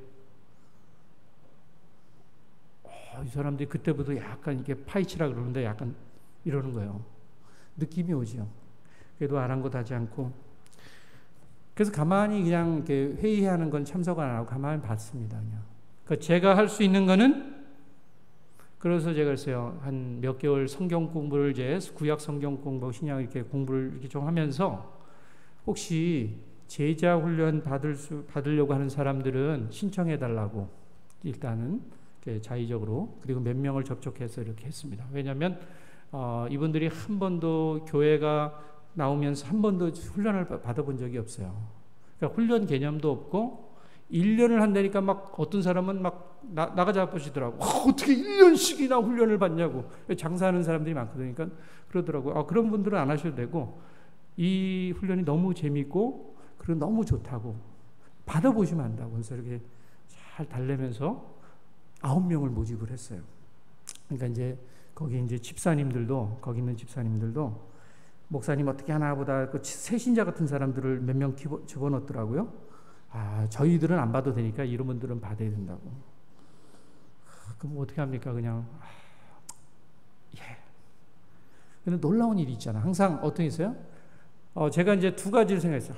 이 사람들이 그때부터 약간 이렇게 파이치라 그러는데 약간 이러는 거예요. 느낌이 오죠. 그래도 아랑곳하지 않고 그래서 가만히 그냥 이렇게 회의하는 건 참석 안 하고 가만히 봤습니다. 그냥. 그러니까 제가 할 수 있는 거는 그래서 제가 글쎄요 한 몇 개월 성경 공부를 이제 구약 성경 공부 신약 이렇게 공부를 이렇게 좀 하면서 혹시 제자 훈련 받으려고 하는 사람들은 신청해 달라고 일단은 자의적으로 그리고 몇 명을 접촉해서 이렇게 했습니다. 왜냐하면 이분들이 한 번도 교회가 나오면서 한 번도 훈련을 받아본 적이 없어요. 그러니까 훈련 개념도 없고 1년을 한다니까 막 어떤 사람은 막 나가자 보시더라고. 어떻게 1년씩이나 훈련을 받냐고. 장사하는 사람들이 많거든요. 그러니까 그러더라고요. 그런 분들은 안 하셔도 되고 이 훈련이 너무 재밌고 그리고 너무 좋다고 받아보시면 안다고. 그래서 이렇게 잘 달래면서 9명을 모집을 했어요. 그러니까 이제 거기 이제 집사님들도 거기 있는 집사님들도 목사님 어떻게 하나 보다 그 새신자 같은 사람들을 몇 명 집어넣더라고요. 저희들은 안 봐도 되니까 이런 분들은 받아야 된다고. 그럼 어떻게 합니까? 그냥 예. 근데 놀라운 일이 있잖아. 항상 어떤 게 있어요? 제가 이제 두 가지를 생각했어요.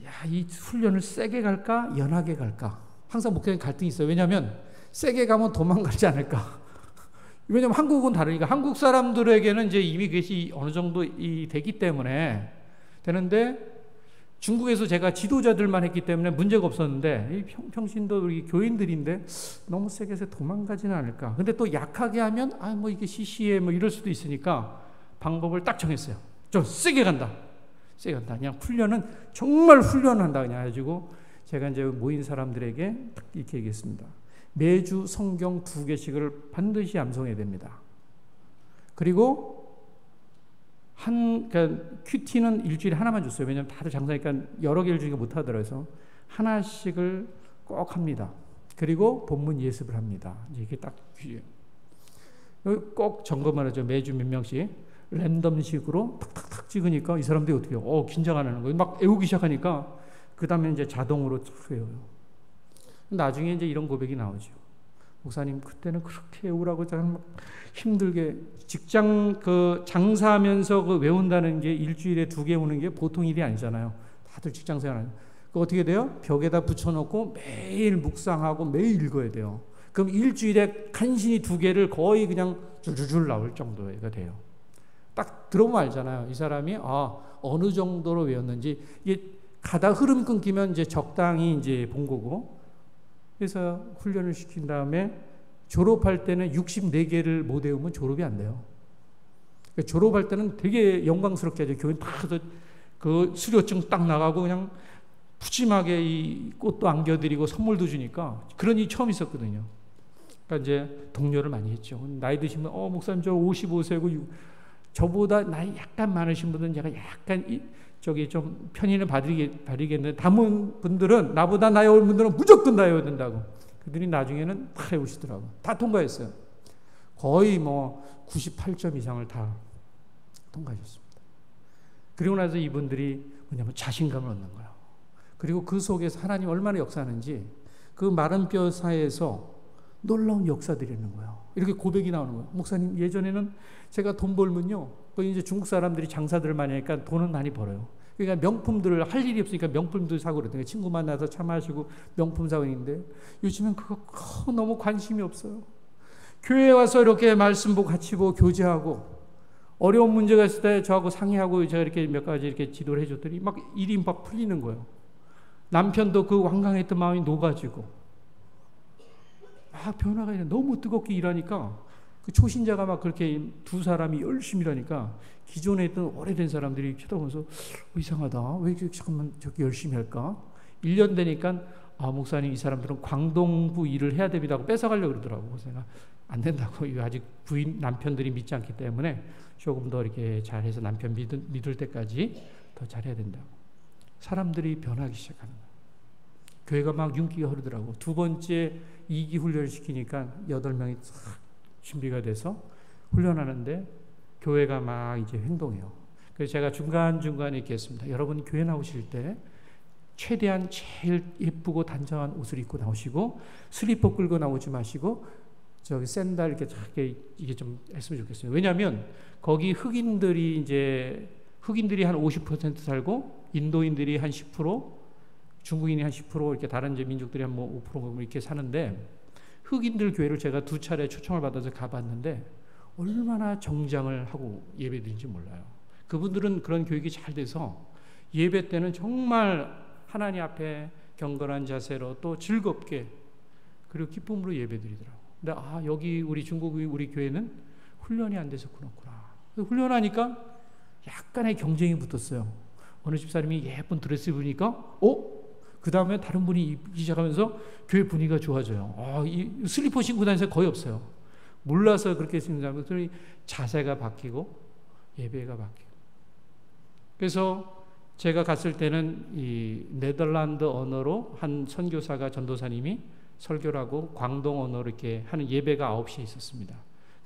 야, 이 훈련을 세게 갈까, 연하게 갈까? 항상 목회는 갈등이 있어요. 왜냐하면 세게 가면 도망가지 않을까? 왜냐하면 한국은 다르니까. 한국 사람들에게는 이제 이미 그것이 어느 정도 되기 때문에 되는데, 중국에서 제가 지도자들만 했기 때문에 문제가 없었는데, 평신도 우리 교인들인데 너무 세게 해서 도망가지는 않을까? 근데 또 약하게 하면 뭐 이게 시시해 뭐 이럴 수도 있으니까 방법을 딱 정했어요. 좀 세게 간다. 세게 간다. 그냥 훈련은 정말 훈련한다. 그냥 해가지고 제가 이제 모인 사람들에게 딱 이렇게 얘기했습니다. 매주 성경 2개씩을 반드시 암송해야 됩니다. 그리고 그러니까 큐티는 일주일에 하나만 줬어요. 왜냐하면 다들 장사니까 여러 개를 주니까 못 하더라고요. 하나씩을 꼭 합니다. 그리고 본문 예습을 합니다. 이게 딱 꼭 점검을 하죠. 매주 몇 명씩 랜덤식으로 탁탁탁 찍으니까 이 사람들이 어떻게 해요? 긴장 안 하는 거예요. 막 외우기 시작하니까 그 다음에 이제 자동으로 외워요. 나중에 이제 이런 고백이 나오죠. 목사님, 그때는 그렇게 외우라고 막 힘들게 직장 장사하면서 외운다는 게 일주일에 2개 외우는 게 보통 일이 아니잖아요. 다들 직장 생활. 어떻게 돼요? 벽에다 붙여놓고 매일 묵상하고 매일 읽어야 돼요. 그럼 일주일에 간신히 2개를 거의 그냥 줄줄줄 나올 정도가 돼요. 딱 들어보면 알잖아요. 이 사람이 어느 정도로 외웠는지. 이게 가다 흐름 끊기면 이제 적당히 이제 본 거고. 그래서 훈련을 시킨 다음에 졸업할 때는 64개를 못 외우면 졸업이 안 돼요. 그러니까 졸업할 때는 되게 영광스럽게 하죠. 교회 다 그 수료증 딱 나가고 그냥 푸짐하게 이 꽃도 안겨드리고 선물도 주니까 그런 일이 처음 있었거든요. 그러니까 이제 동료를 많이 했죠. 나이 드시면 목사님 저 55세고 저보다 나이 약간 많으신 분들은 제가 약간 좀 편의는 받으겠는데 남은 분들은 나보다 나이 어린 분들은 무조건 다 외워야 된다고. 그들이 나중에는 다 외우시더라고. 다 통과했어요. 거의 98점 이상을 다 통과하셨습니다. 그리고 나서 이분들이 뭐냐면 자신감을 얻는 거예요. 그리고 그 속에서 하나님 얼마나 역사하는지 그 마른 뼈 사이에서 놀라운 역사들이 있는 거예요. 이렇게 고백이 나오는 거예요. 목사님, 예전에는 제가 돈 벌면요, 이제 중국 사람들이 장사들을 많이 하니까 돈은 많이 벌어요. 그러니까 명품들을 할 일이 없으니까 명품들 사고 그러거든요. 친구 만나서 차 마시고 명품 사고 있는데 요즘엔 그거 너무 관심이 없어요. 교회에 와서 이렇게 말씀 보고 같이 보고 교제하고 어려운 문제가 있을 때 저하고 상의하고 제가 이렇게 몇 가지 이렇게 지도를 해줬더니 막 일이 막 풀리는 거예요. 남편도 그 완강했던 마음이 녹아지고 변화가 있네. 너무 뜨겁게 일하니까 그 초신자가 막 그렇게 두 사람이 열심히 일하니까 기존에 있던 오래된 사람들이 쳐다보면서 이상하다. 왜 이렇게 잠깐만 저렇게 열심히 할까? 1년 되니까 목사님 이 사람들은 광동부 일을 해야 됩니다 하고 뺏어가려고 그러더라고요. 그래서 내가 안 된다고. 아직 남편들이 믿지 않기 때문에 조금 더 이렇게 잘해서 남편 믿을 때까지 더 잘해야 된다고. 사람들이 변하기 시작하는 거예요. 교회가 막 윤기가 흐르더라고. 2번째 2기 훈련을 시키니까 8명이 싹 준비가 돼서 훈련하는데 교회가 막 이제 행동해요. 그래서 제가 중간중간에 이렇게 했습니다. 여러분 교회 나오실 때 최대한 제일 예쁘고 단정한 옷을 입고 나오시고 슬리퍼 끌고 나오지 마시고 저기 샌들 이렇게 이게 좀 했으면 좋겠어요. 왜냐하면 거기 흑인들이 한 50% 살고 인도인들이 한 10%, 중국인이 한 10%, 이렇게 다른 이제 민족들이 한 5% 이렇게 사는데 흑인들 교회를 제가 2차례 초청을 받아서 가봤는데 얼마나 정장을 하고 예배드린지 몰라요. 그분들은 그런 교육이 잘 돼서 예배 때는 정말 하나님 앞에 경건한 자세로 또 즐겁게 그리고 기쁨으로 예배드리더라고요. 근데 여기 우리 중국의 우리 교회는 훈련이 안 돼서 그렇구나. 훈련하니까 약간의 경쟁이 붙었어요. 어느 집사람이 예쁜 드레스 입으니까 그 다음에 다른 분이 입기 시작하면서 교회 분위기가 좋아져요. 이 슬리퍼 신고 다니는 사람 거의 없어요. 몰라서 그렇게 신는 사람들이 자세가 바뀌고 예배가 바뀌고. 그래서 제가 갔을 때는 이 네덜란드 언어로 한 선교사가 전도사님이 설교를 하고 광동 언어로 이렇게 하는 예배가 9시에 있었습니다.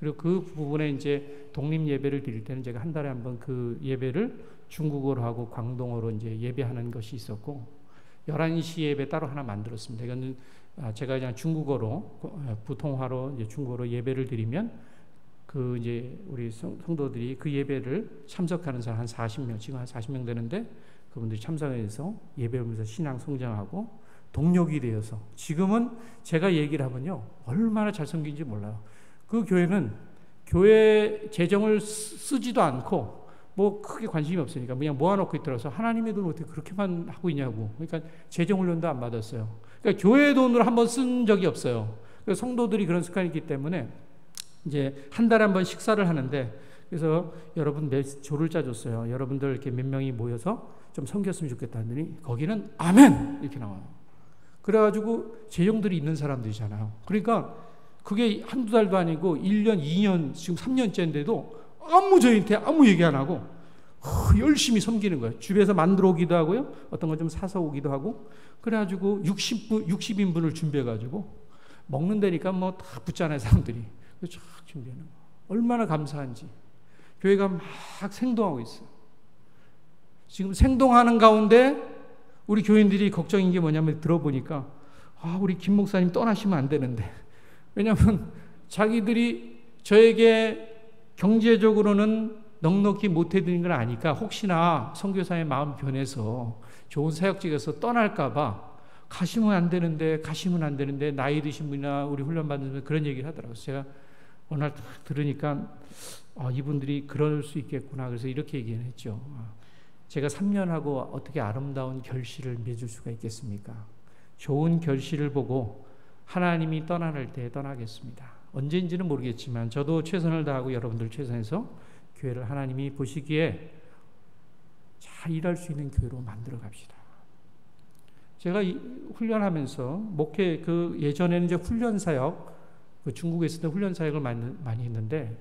그리고 그 부분에 이제 독립 예배를 드릴 때는 제가 한 달에 한 번 그 예배를 중국어로 하고 광동어로 이제 예배하는 것이 있었고 11시 예배 따로 하나 만들었습니다. 이거는 제가 그냥 중국어로 부통화로 이제 중국어로 예배를 드리면 그 이제 우리 성도들이 그 예배를 참석하는 사람 한 40명, 지금 한 40명 되는데 그분들이 참석해서 예배하면서 신앙 성장하고 동력이 되어서 지금은 제가 얘기를 하면요 얼마나 잘 섬기는지 몰라요. 그 교회는 교회 재정을 쓰지도 않고 뭐 크게 관심이 없으니까 그냥 모아놓고 있더라고요. 하나님의 돈을 어떻게 그렇게만 하고 있냐고. 그러니까 재정훈련도 안 받았어요. 그러니까 교회 돈으로 한번 쓴 적이 없어요. 그래서 성도들이 그런 습관이 있기 때문에 이제 한 달에 한 번 식사를 하는데 그래서 여러분 조를 짜줬어요. 여러분들 이렇게 몇 명이 모여서 좀 섬겼으면 좋겠다 하더니 거기는 아멘 이렇게 나와요. 그래가지고 재정들이 있는 사람들이잖아요. 그러니까 그게 한두 달도 아니고 1년, 2년, 지금 3년째인데도 아무 저희한테 아무 얘기 안 하고 열심히 섬기는 거예요. 집에서 만들어 오기도 하고요. 어떤 거 좀 사서 오기도 하고 그래가지고 60인분을 준비해가지고 먹는다니까 뭐 다 붙잖아요 사람들이. 그래서 쫙 준비하는 거. 얼마나 감사한지. 교회가 막 생동하고 있어요. 지금 생동하는 가운데 우리 교인들이 걱정인 게 뭐냐면 들어보니까 우리 김 목사님 떠나시면 안 되는데 왜냐하면 자기들이 저에게 경제적으로는 넉넉히 못해드린 걸 아니까 혹시나 선교사의 마음 변해서 좋은 사역직에서 떠날까봐 가시면 안 되는데 나이 드신 분이나 우리 훈련받는 분 그런 얘기를 하더라고요. 제가 어느 날 딱 들으니까 이분들이 그럴 수 있겠구나. 그래서 이렇게 얘기를 했죠. 제가 3년하고 어떻게 아름다운 결실을 맺을 수가 있겠습니까? 좋은 결실을 보고 하나님이 떠나갈 때 떠나겠습니다. 언제인지는 모르겠지만 저도 최선을 다하고 여러분들 최선에서 교회를 하나님이 보시기에 잘 일할 수 있는 교회로 만들어 갑시다. 제가 훈련하면서 목회 예전에는 이제 훈련 사역 중국에 있을 때 훈련 사역을 많이 했는데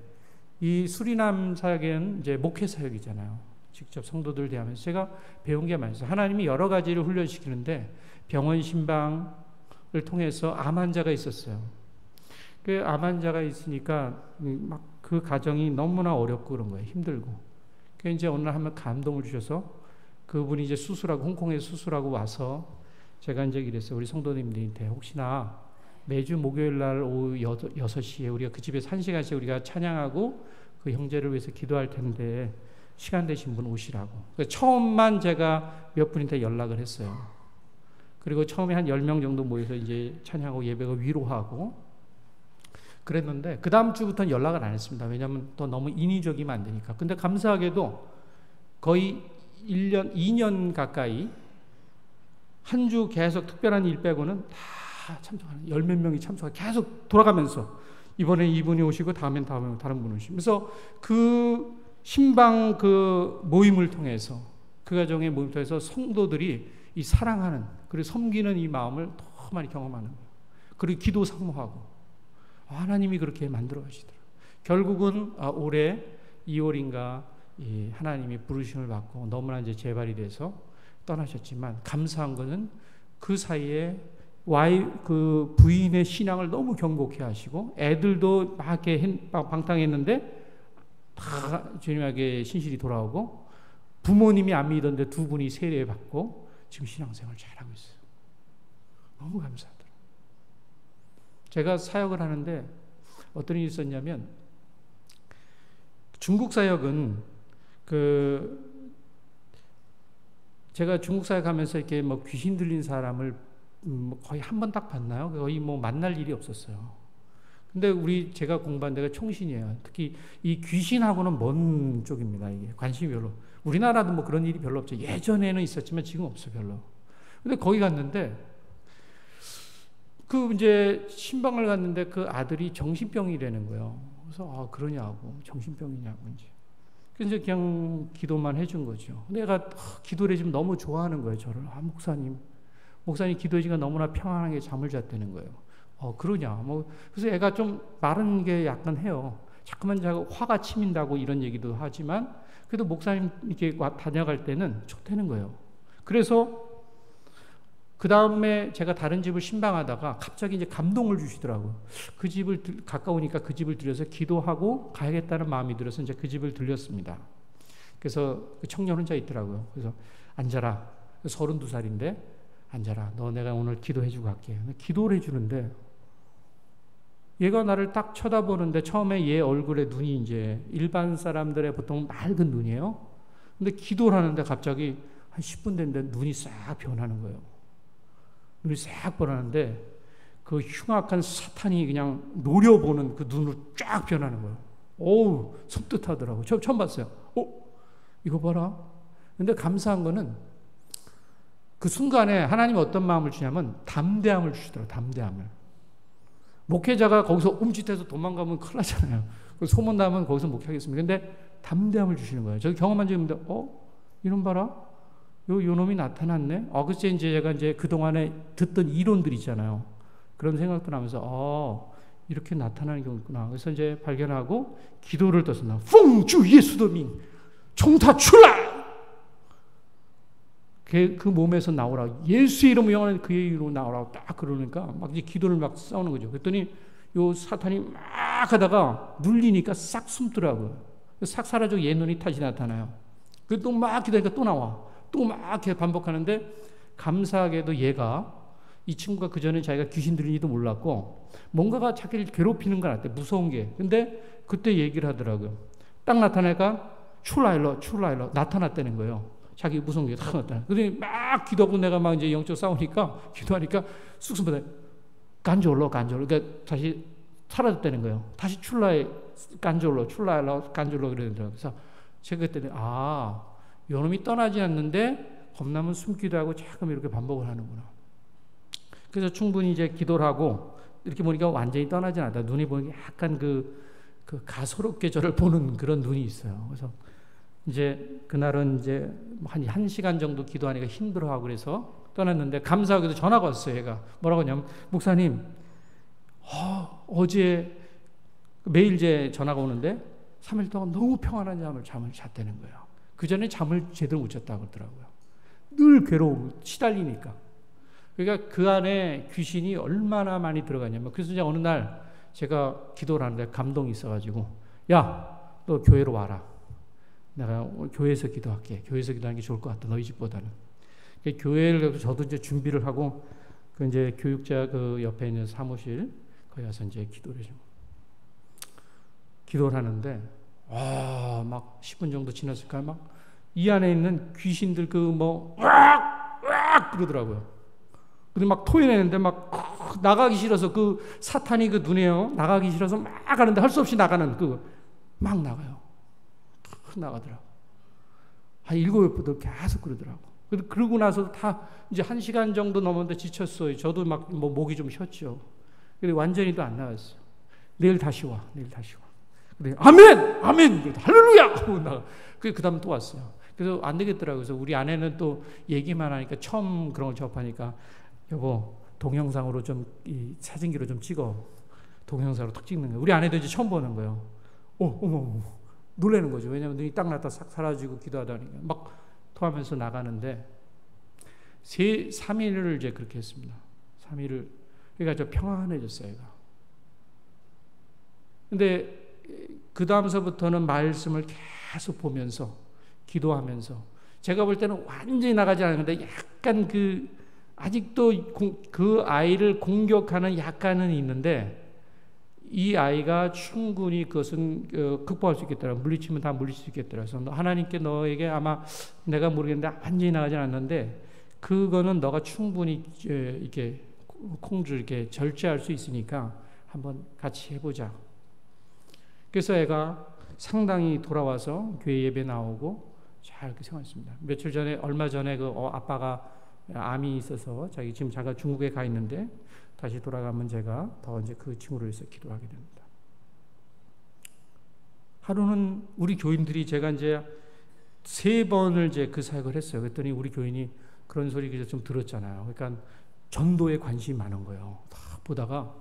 이 수리남 사역에는 이제 목회 사역이잖아요. 직접 성도들 대하면서 제가 배운 게 많아요. 하나님이 여러 가지를 훈련시키는데 병원 신방을 통해서 암 환자가 있었어요. 그 암 환자가 있으니까 막 그 가정이 너무나 어렵고 그런 거예요. 힘들고. 그 이제 어느 날 한번 감동을 주셔서 그분이 이제 홍콩에서 수술하고 와서 제가 이제 이랬어요. 우리 성도님들한테 혹시나 매주 목요일 날 오후 6시에 우리가 그 집에서 1시간씩 우리가 찬양하고 그 형제를 위해서 기도할 텐데 시간 되신 분 오시라고. 처음만 제가 몇 분한테 연락을 했어요. 그리고 처음에 한 10명 정도 모여서 이제 찬양하고 예배가 위로하고 그랬는데 그 다음 주부터는 연락을 안 했습니다. 왜냐하면 또 너무 인위적이면 안 되니까. 근데 감사하게도 거의 1년, 2년 가까이 한 주 계속 특별한 일 빼고는 다 참석하는 10몇 명이 참석하고 계속 돌아가면서 이번에 이분이 오시고 다음엔 다른 분 오시고 그래서 그 신방 그 모임을 통해서 그 가정의 모임을 통해서 성도들이 이 사랑하는 그리고 섬기는 이 마음을 더 많이 경험하는 거예요. 그리고 기도 상모하고 하나님이 그렇게 만들어 가시더라고요. 결국은 올해 2월인가 하나님이 부르심을 받고 너무나 이제 재발이 돼서 떠나셨지만 감사한 것은 그 사이에 그 부인의 신앙을 너무 경고케 하시고 애들도 막 이렇게 방탕했는데 다 주님에게 신실히 돌아오고 부모님이 안 믿었는데 두 분이 세례 받고 지금 신앙생활 잘하고 있어요. 너무 감사하더라고요. 제가 사역을 하는데 어떤 일이 있었냐면 중국 사역은 제가 중국 사역하면서 이렇게 뭐 귀신 들린 사람을 거의 한 번 딱 봤나요? 거의 뭐 만날 일이 없었어요. 근데 제가 공부한 데가 총신이에요. 특히 이 귀신하고는 먼 쪽입니다. 이게 관심이 별로. 우리나라도 뭐 그런 일이 별로 없죠. 예전에는 있었지만 지금 없어요, 별로. 근데 거기 갔는데 이제 신방을 갔는데 그 아들이 정신병이라는 거예요. 그래서 그러냐고 정신병이냐고 이제. 그래서 그냥 기도만 해준 거죠. 내가 기도를 해주면 너무 좋아하는 거예요, 저를. 목사님 기도해주니까 너무나 평안하게 잠을 잤다는 거예요. 그러냐. 그래서 애가 좀 마른 게 약간 해요. 자꾸만 화가 치민다고 이런 얘기도 하지만, 그래도 목사님 이렇게 다녀갈 때는 좋다는 거예요. 그래서, 그 다음에 제가 다른 집을 신방하다가 갑자기 이제 감동을 주시더라고요. 그 집을 가까우니까 그 집을 들려서 기도하고 가야겠다는 마음이 들어서 이제 그 집을 들렸습니다. 그래서 그 청년 혼자 있더라고요. 그래서 앉아라. 32살인데 앉아라. 너 내가 오늘 기도해주고 갈게. 기도를 해주는데 얘가 나를 딱 쳐다보는데 처음에 얘 얼굴에 눈이 이제 일반 사람들의 보통 맑은 눈이에요. 근데 기도를 하는데 갑자기 한 10분 됐는데 눈이 싹 변하는 거예요. 눈이 싹 변하는데 그 흉악한 사탄이 그냥 노려보는 그 눈으로 쫙 변하는 거예요. 어우, 섬뜩하더라고요. 처음 봤어요. 이거 봐라. 근데 감사한 거는 그 순간에 하나님이 어떤 마음을 주냐면 담대함을 주시더라고요. 담대함을. 목회자가 거기서 움찔해서 도망가면 큰일 나잖아요. 소문나면 거기서 목회하겠습니다. 근데 담대함을 주시는 거예요. 저도 경험한 적이 있는데, 이놈 봐라. 요 놈이 나타났네. 글쎄 이제 제가 이제 그동안에 듣던 이론들 있잖아요. 그런 생각도 나면서, 이렇게 나타나는 경우 있구나. 그래서 이제 발견하고 기도를 떠서 펑주 예수도민 총타 출라! 그 몸에서 나오라. 예수의 이름으로 영원한 그의 이름으로 나오라고 딱 그러니까 막 이제 기도를 막 싸우는 거죠. 그랬더니 요 사탄이 막 하다가 눌리니까 싹 숨더라고요. 싹 사라지고 얘 눈이 다시 나타나요. 그리고 또 막 기도하니까 또 나와. 또 막 이렇게 반복하는데 감사하게도 얘가 이 친구가 그전에 자기가 귀신 들린지도 몰랐고 뭔가가 자기를 괴롭히는 건 같아. 무서운 게. 근데 그때 얘기를 하더라고요. 딱 나타나니까 출라일러 나타났다는 거예요. 자기 무서운 게 다 나타나. 그러더니 막 기도하고 내가 막 이제 영적 싸우니까 기도하니까 쑥쑥보다 간졸로. 그러니까 다시 사라졌다는 거예요. 다시 간졸로 그러더라고요. 그래서 제가 그때는 요놈이 떠나지 않는데 겁나면 숨기도 하고 자꾸 이렇게 반복을 하는구나. 그래서 충분히 이제 기도를 하고 이렇게 보니까 완전히 떠나지 않았다. 눈이 보니까 약간 그 가소롭게 저를 보는 그런 눈이 있어요. 그래서 이제 그날은 이제 한 1시간 정도 기도하니까 힘들어하고 그래서 떠났는데 감사하게도 전화가 왔어요. 얘가 뭐라고 하냐면 목사님 어제 매일 이제 전화가 오는데 3일 동안 너무 평안한 잠을 잤다는 거예요. 그 전에 잠을 제대로 못 잤다고 그러더라고요. 늘 괴로움 시달리니까. 그러니까 그 안에 귀신이 얼마나 많이 들어가냐면 그래서 이제 어느 날 제가 기도를 하는데 감동이 있어가지고 야, 너 교회로 와라. 내가 교회에서 기도할게. 교회에서 기도하는 게 좋을 것 같다. 너희 집보다는. 교회를 저도 이제 준비를 하고 그 이제 교육자 그 옆에 있는 사무실 거기 가서 이제 기도를 하는데 막 10분 정도 지났을까 막 이 안에 있는 귀신들 으악 그러더라고요. 그리고 막 토해내는데 막 나가기 싫어서 그 사탄이 그 눈에요. 나가기 싫어서 막 하는데 할 수 없이 나가는 막 나가요. 나가더라고. 한 7번 계속 그러더라고. 그러고 나서 다 이제 1시간 정도 넘었는데 지쳤어요. 저도 막 목이 좀 쉬었죠. 근데 완전히도 안 나갔어요. 내일 다시 와. 그래 아멘. 할렐루야. 하고 나가. 그 다음 또 왔어요. 그래서 안 되겠더라고요. 그래서 우리 아내는 또 얘기만 하니까 처음 그런 걸 접하니까 여보 동영상으로 좀 이 사진기로 좀 찍어. 동영상으로 탁 찍는 거예요. 우리 아내도 이제 처음 보는 거예요. 어머. 놀라는 거죠. 왜냐하면 눈이 딱 났다 싹 사라지고 기도하다 보니까 막 토하면서 나가는데 3일을 이제 그렇게 했습니다. 3일을 그러니까 저 평안해졌어요. 얘가. 근데 그 다음서부터는 말씀을 계속 보면서 기도하면서 제가 볼 때는 완전히 나가지 않았는데 약간 아직도 그 아이를 공격하는 약간은 있는데 이 아이가 충분히 그것은 극복할 수 있겠더라. 물리치면 다 물리칠 수 있겠더라. 그래서 하나님께 너에게 아마 내가 모르겠는데 완전히 나가지 않았는데 그거는 너가 충분히 이렇게 콩줄 이렇게 절제할 수 있으니까 한번 같이 해보자. 그래서 애가 상당히 돌아와서 교회 예배 나오고 잘 이렇게 생활했습니다. 며칠 전에 얼마 전에 아빠가 암이 있어서 지금 잠깐 중국에 가 있는데 다시 돌아가면 제가 더 이제 그 친구를 위해서 기도하게 됩니다. 하루는 우리 교인들이 제가 이제 3번을 이제 그 사역을 했어요. 그랬더니 우리 교인이 그런 소리 좀 들었잖아요. 그러니까 전도에 관심이 많은 거예요. 다 보다가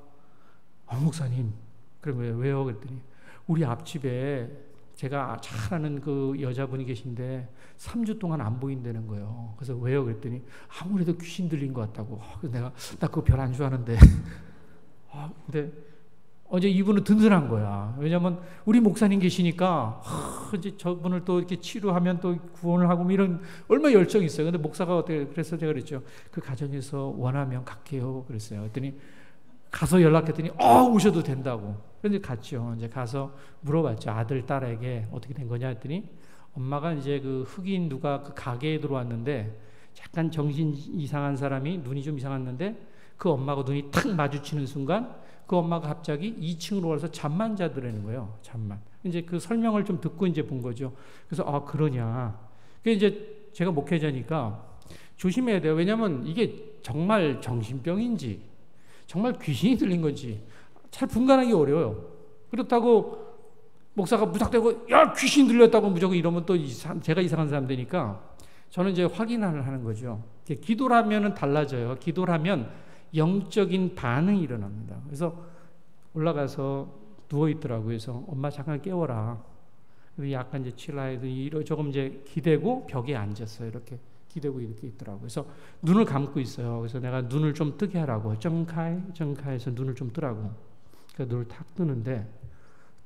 목사님 그런 거예요. 왜요? 그랬더니 우리 앞집에 제가 잘 아는 그 여자분이 계신데 3주 동안 안 보인다는 거예요. 그래서 왜요? 그랬더니 아무래도 귀신 들린 것 같다고. 그래서 나 그거 별 안 좋아하는데. 근데 어제 이분은 든든한 거야. 왜냐면 우리 목사님 계시니까 이제 저분을 또 이렇게 치료하면 또 구원을 하고 이런 얼마나 열정이 있어요. 근데 목사가 어떻게 그래서 제가 그랬죠. 그 가정에서 원하면 갈게요. 그랬어요. 그랬더니 가서 연락했더니 오셔도 된다고. 그런데 갔죠. 이제 가서 물어봤죠. 아들, 딸에게 어떻게 된 거냐 했더니 엄마가 이제 그 흑인 누가 그 가게에 들어왔는데 약간 정신 이상한 사람이 눈이 좀 이상했는데 그 엄마가 눈이 탁 마주치는 순간 그 엄마가 갑자기 2층으로 와서 잠만 자더라는 거예요. 잠만. 이제 그 설명을 좀 듣고 이제 본 거죠. 그래서 그러냐. 그 이제 제가 목회자니까 조심해야 돼요. 왜냐하면 이게 정말 정신병인지 정말 귀신이 들린 건지 잘 분간하기 어려워요. 그렇다고 목사가 무닥대고 야 귀신 들렸다고 무조건 이러면 또 제가 이상한 사람 되니까 저는 이제 확인을 하는 거죠. 기도를 하면 달라져요. 기도를 하면 영적인 반응이 일어납니다. 그래서 올라가서 누워 있더라고요. 그래서 엄마 잠깐 깨워라. 약간 이제 칠라해도 조금 이제 기대고 벽에 앉았어요. 이렇게 기대고 이렇게 있더라고요. 그래서 눈을 감고 있어요. 그래서 내가 눈을 좀 뜨게 하라고 정카해서 눈을 좀 뜨라고. 그래서 눈을 탁 뜨는데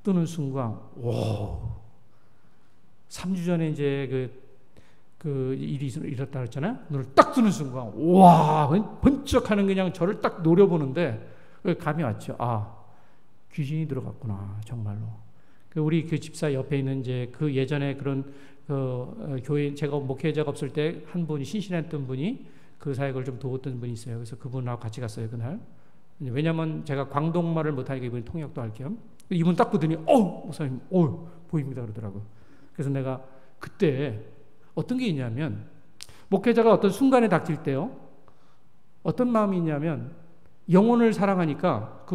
뜨는 순간 3주 전에 이제 그 일이 일었다 그랬잖아요. 눈을 딱 뜨는 순간 와 번쩍하는 그냥 저를 딱 노려보는데 감이 왔죠. 귀신이 들어갔구나 정말로. 우리 그 집사 옆에 있는 이제 그 예전에 그런 교회 제가 목회자가 없을 때 한 분이 신신했던 분이 그 사역을 좀 도웠던 분이 있어요. 그래서 그분하고 같이 갔어요 그날. 왜냐면 제가 광동말을 못하니까 이분이 통역도 할 겸 이분 딱 보더니 목사님 보입니다 그러더라고요. 그래서 내가 그때 어떤 게 있냐면 목회자가 어떤 순간에 닥칠 때요 어떤 마음이 있냐면 영혼을 사랑하니까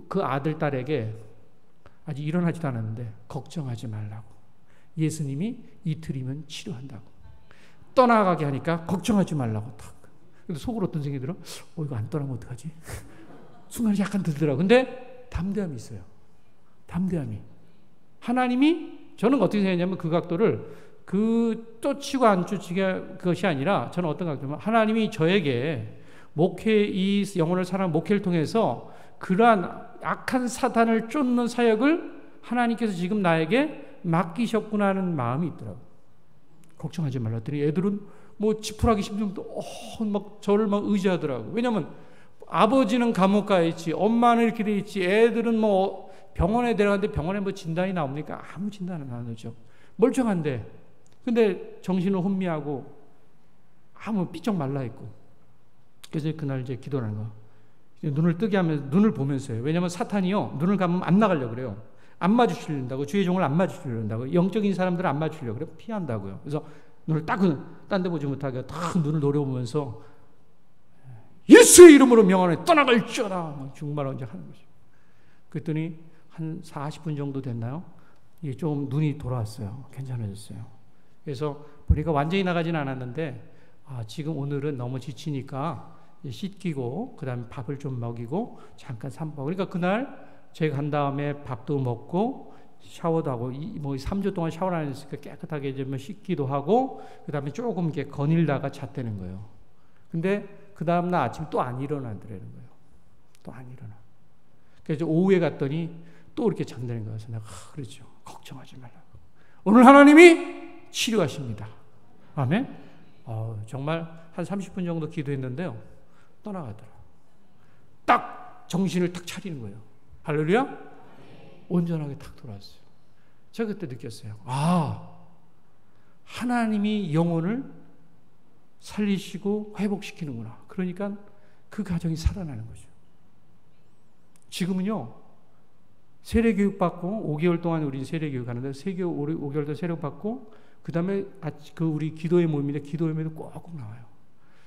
그 아들 딸에게 아직 일어나지도 않았는데 걱정하지 말라고. 예수님이 이틀이면 치료한다고. 떠나가게 하니까 걱정하지 말라고 탁. 근데 속으로 어떤 생각이 들어? 이거 안 떠나면 어떡하지? 순간에 약간 들더라고. 근데 담대함이 있어요. 담대함이. 하나님이 저는 어떻게 생각했냐면 그 각도를 쫓치고 안 쫓치게 그것이 아니라 저는 어떤 각도냐면 하나님이 저에게 이 영혼을 사랑하는 목회를 통해서 그러한 악한 사탄을 쫓는 사역을 하나님께서 지금 나에게 맡기셨구나 하는 마음이 있더라고요. 걱정하지 말라 했더니 애들은 뭐 지푸라기 심정도 막 저를 막 의지하더라고요. 왜냐면 아버지는 감옥 가 있지, 엄마는 이렇게 돼 있지, 애들은 뭐 병원에 데려갔는데 병원에 뭐 진단이 나옵니까? 아무 진단은 안 하죠. 멀쩡한데. 근데 정신은 혼미하고 아무 삐쩍 말라 있고. 그래서 그날 이제 기도를 하는 거. 눈을 뜨게 하면서 눈을 보면서요. 왜냐하면 사탄이요 눈을 감으면 안 나가려고 그래요. 안 마주치려고 주의 종을 안 마주치려고 한다고. 영적인 사람들을 안 마주치려고 그래요. 피한다고요. 그래서 눈을 딱 딴 데 보지 못하게 딱 눈을 노려보면서 예수의 이름으로 명하노니 떠나갈지어다 중말로 이제 하는 거죠. 그랬더니 한 40분 정도 됐나요? 이게 좀 눈이 돌아왔어요. 괜찮아졌어요. 그래서 우리가 완전히 나가진 않았는데 지금 오늘은 너무 지치니까 씻기고 그 다음에 밥을 좀 먹이고 잠깐 산보고. 그러니까 그날 제가 간 다음에 밥도 먹고 샤워도 하고 뭐 3주 동안 샤워를 안 했으니까 깨끗하게 좀 씻기도 하고 그 다음에 조금 이렇게 거닐다가 잤다는 거예요. 근데 그 다음날 아침 또 안 일어나더라는 거예요. 또 안 일어나. 그래서 오후에 갔더니 또 이렇게 잠드는 거예요. 그래서 내가 그렇죠. 걱정하지 말라고. 오늘 하나님이 치료하십니다. 아멘. 정말 한 30분 정도 기도했는데요. 떠나가더라. 딱 정신을 탁 차리는 거예요. 할렐루야. 온전하게 탁 돌아왔어요. 제가 그때 느꼈어요. 하나님이 영혼을 살리시고 회복시키는구나. 그러니까 그 가정이 살아나는 거죠. 지금은요, 세례교육 받고 5개월 동안 우리 세례교육 하는데 5개월 동안 세례 받고 그 다음에 우리 기도의 모임인데 기도의 모임도 꼭꼭 나와요.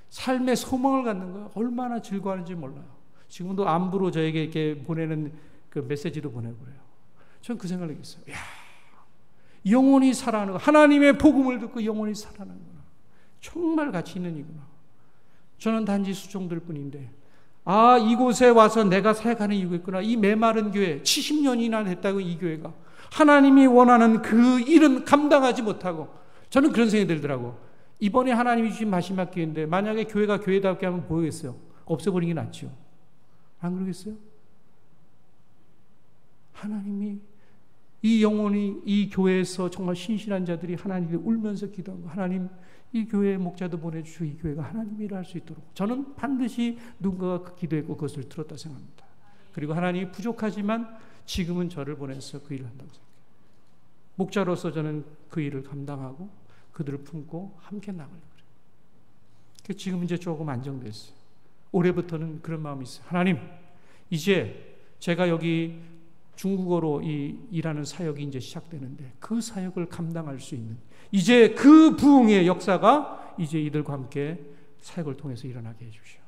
삶의 소망을 갖는 거예요. 얼마나 즐거워하는지 몰라요. 지금도 안부로 저에게 이렇게 보내는 그 메시지도 보내고 그래요. 저는 그 생각을 했어요. 영혼이 살아나는 거. 하나님의 복음을 듣고 영혼이 살아나는구나. 정말 가치 있는 이구나. 저는 단지 수종들 뿐인데 이곳에 와서 내가 사역하는 이유가 있구나. 이 메마른 교회 70년이나 됐다고 이 교회가 하나님이 원하는 그 일은 감당하지 못하고 저는 그런 생각이 들더라고. 이번에 하나님이 주신 마지막 기회인데 만약에 교회가 교회답게 하면 보이겠어요? 없애버리는 게 낫죠. 안 그러겠어요? 하나님이 이 영혼이 이 교회에서 정말 신실한 자들이 하나님께 울면서 기도하고 하나님 이 교회의 목자도 보내주시고 이 교회가 하나님 일을 할 수 있도록 저는 반드시 누군가가 그 기도했고 그것을 들었다 생각합니다. 그리고 하나님이 부족하지만 지금은 저를 보내서 그 일을 한다고 생각해요. 목자로서 저는 그 일을 감당하고 그들을 품고 함께 나가려고 그래요. 지금 이제 조금 안정됐어요. 올해부터는 그런 마음이 있어요. 하나님, 이제 제가 여기 중국어로 일하는 사역이 이제 시작되는데 그 사역을 감당할 수 있는 이제 그 부흥의 역사가 이제 이들과 함께 사역을 통해서 일어나게 해주시오.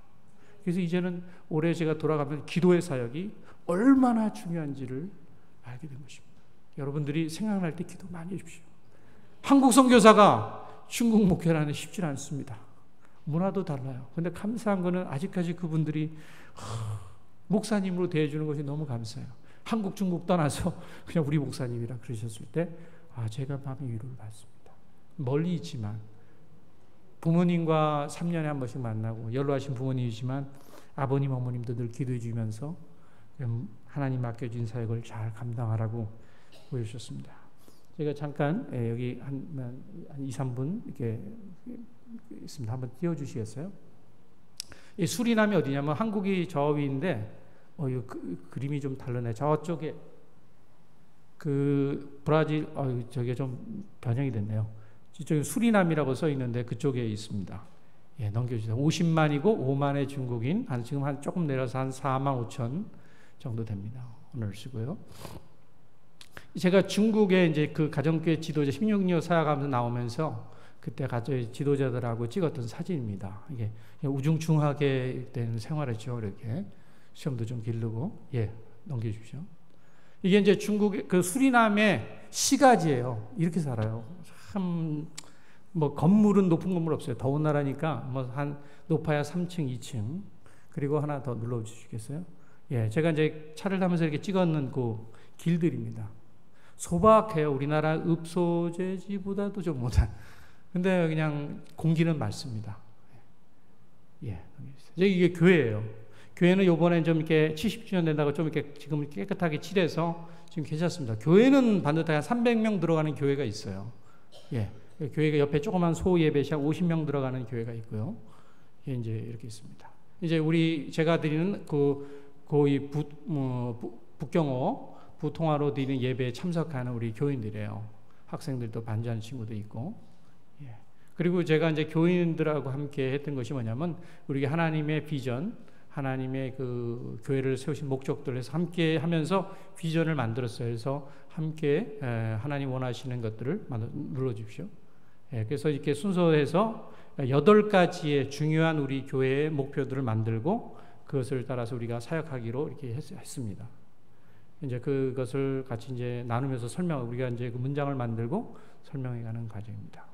그래서 이제는 올해 제가 돌아가면 기도의 사역이 얼마나 중요한지를 알게 된 것입니다. 여러분들이 생각날 때 기도 많이 해주십시오. 한국 선교사가 중국 목회라는 쉽지 않습니다. 문화도 달라요. 그런데 감사한 거는 아직까지 그분들이 목사님으로 대해주는 것이 너무 감사해요. 한국, 중국 떠나서 그냥 우리 목사님이라 그러셨을 때 제가 마음의 위로를 받습니다. 멀리 있지만 부모님과 3년에 한 번씩 만나고 연로하신 부모님이지만 아버님, 어머님도 늘 기도해 주면서 하나님 맡겨진 사역을 잘 감당하라고 보여주셨습니다. 제가 잠깐 여기 한 2, 3분 이렇게 있습니다. 한번 띄워주시겠어요? 이 수리남이 어디냐면 한국이 저 위인데 이거 그림이 좀 다르네. 저쪽에 그 브라질 저게 좀 변형이 됐네요. 저기 수리남이라고 써 있는데 그쪽에 있습니다. 예, 넘겨주세요. 50만이고 5만의 중국인 지금 한 조금 내려서 한 4만 5천 정도 됩니다. 오늘 쓰고요. 제가 중국에 이제 그 가정교회 지도자 16년 사역하면서 나오면서 그때 가정교회 지도자들하고 찍었던 사진입니다. 이게 우중충하게 된 생활했죠. 이렇게 시험도 좀 기르고 넘겨주십시오. 이게 이제 중국 그 수리남의 시가지예요. 이렇게 살아요. 참 뭐 건물은 높은 건물 없어요. 더운 나라니까 뭐 한 높아야 3층, 2층 그리고 하나 더 눌러주시겠어요? 제가 이제 차를 타면서 이렇게 찍었는 그 길들입니다. 소박해요. 우리나라 읍소재지보다도 좀 못한. 근데 그냥 공기는 맑습니다. 이게 교회예요. 교회는 요번에 좀 이렇게 70주년 된다고 좀 이렇게 지금 깨끗하게 칠해서 지금 괜찮습니다. 교회는 반듯하게 한 300명 들어가는 교회가 있어요. 교회가 옆에 조그만 소예배실 50명 들어가는 교회가 있고요. 이제 이렇게 있습니다. 이제 제가 드리는 거의 북경호 부통화로 드리는 예배에 참석하는 우리 교인들이에요. 학생들도 반주하는 친구도 있고. 그리고 제가 이제 교인들하고 함께 했던 것이 뭐냐면 우리가 하나님의 비전, 하나님의 그 교회를 세우신 목적들을 해서 함께 하면서 비전을 만들었어요. 그래서 함께 하나님 원하시는 것들을 눌러주십시오. 그래서 이렇게 순서해서 8가지의 중요한 우리 교회의 목표들을 만들고 그것을 따라서 우리가 사역하기로 이렇게 했습니다. 이제 그것을 같이 이제 나누면서 우리가 이제 그 문장을 만들고 설명해가는 과정입니다.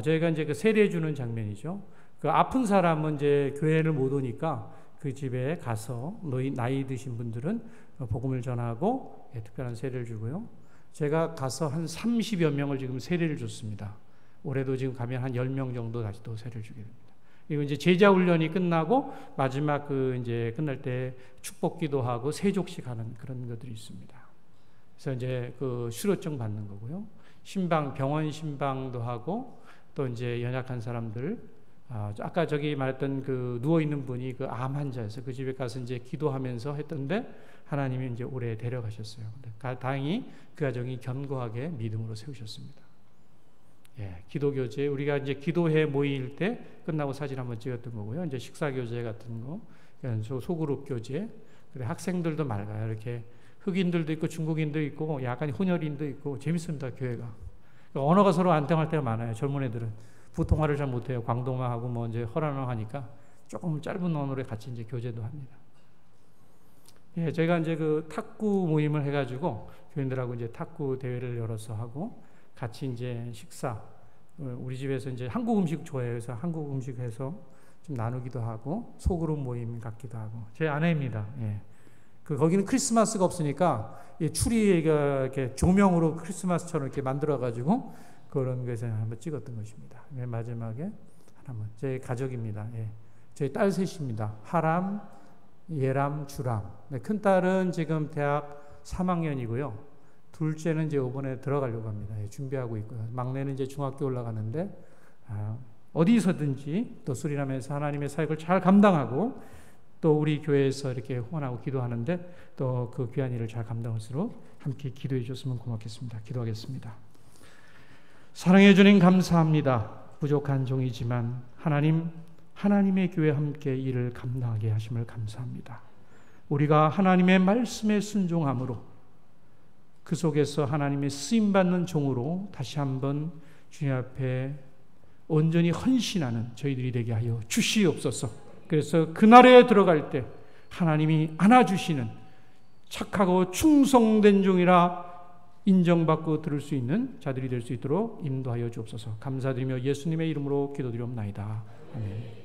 저희가 이제 그 세례해주는 장면이죠. 그 아픈 사람은 이제 교회를 못 오니까 그 집에 가서 나이 드신 분들은 복음을 전하고 특별한 세례를 주고요. 제가 가서 한 30여 명을 지금 세례를 줬습니다. 올해도 지금 가면 한 10명 정도 다시 또 세례를 주게 됩니다. 그리고 이제 제자 훈련이 끝나고 마지막 이제 끝날 때 축복 기도하고 세족식 하는 그런 것들이 있습니다. 그래서 이제 그 수료증 받는 거고요. 병원 신방도 하고 또 이제 연약한 사람들 아까 저기 말했던 그 누워있는 분이 그 암 환자여서 그 집에 가서 이제 기도하면서 했던데 하나님이 이제 올해 데려가셨어요. 다행히 그 가정이 견고하게 믿음으로 세우셨습니다. 기도교제, 우리가 이제 기도회 모일 때 끝나고 사진 한번 찍었던 거고요. 이제 식사교제 같은 거, 소그룹 교제, 그리고 학생들도 맑아요. 이렇게 흑인들도 있고 중국인도 있고 약간 혼혈인도 있고 재밌습니다, 교회가. 언어가 서로 안 통할 때가 많아요. 젊은 애들은. 부통화를 잘 못해요. 광동어하고 뭐 이제 허란어 하니까 조금 짧은 언어로 같이 이제 교제도 합니다. 저희가 이제 그 탁구 모임을 해가지고 교인들하고 이제 탁구 대회를 열어서 하고 같이 이제 식사, 우리 집에서 이제 한국 음식 좋아해요. 그래서 한국 음식 해서 좀 나누기도 하고 소그룹 모임 갖기도 하고. 제 아내입니다. 거기는 크리스마스가 없으니까 추리가 이렇게 조명으로 크리스마스처럼 이렇게 만들어가지고 그런 것에 한번 찍었던 것입니다. 맨 마지막에 하나만 제 가족입니다. 제 딸 셋입니다. 하람, 예람, 주람. 큰 딸은 지금 대학 3학년이고요. 둘째는 이제 이번에 들어가려고 합니다. 준비하고 있고요. 막내는 이제 중학교 올라가는데 어디서든지 또 수리남에서 하나님의 사역을 잘 감당하고 또 우리 교회에서 이렇게 후원하고 기도하는데 또 그 귀한 일을 잘 감당할 수 있도록 함께 기도해 주셨으면 고맙겠습니다. 기도하겠습니다. 사랑해 주님 감사합니다. 부족한 종이지만 하나님의 교회 함께 일을 감당하게 하심을 감사합니다. 우리가 하나님의 말씀에 순종함으로 그 속에서 하나님의 쓰임받는 종으로 다시 한번 주님 앞에 온전히 헌신하는 저희들이 되게 하여 주시옵소서. 그래서 그날에 들어갈 때 하나님이 안아주시는 착하고 충성된 종이라 인정받고 들을 수 있는 자들이 될 수 있도록 인도하여 주옵소서. 감사드리며 예수님의 이름으로 기도드리옵나이다. 아멘.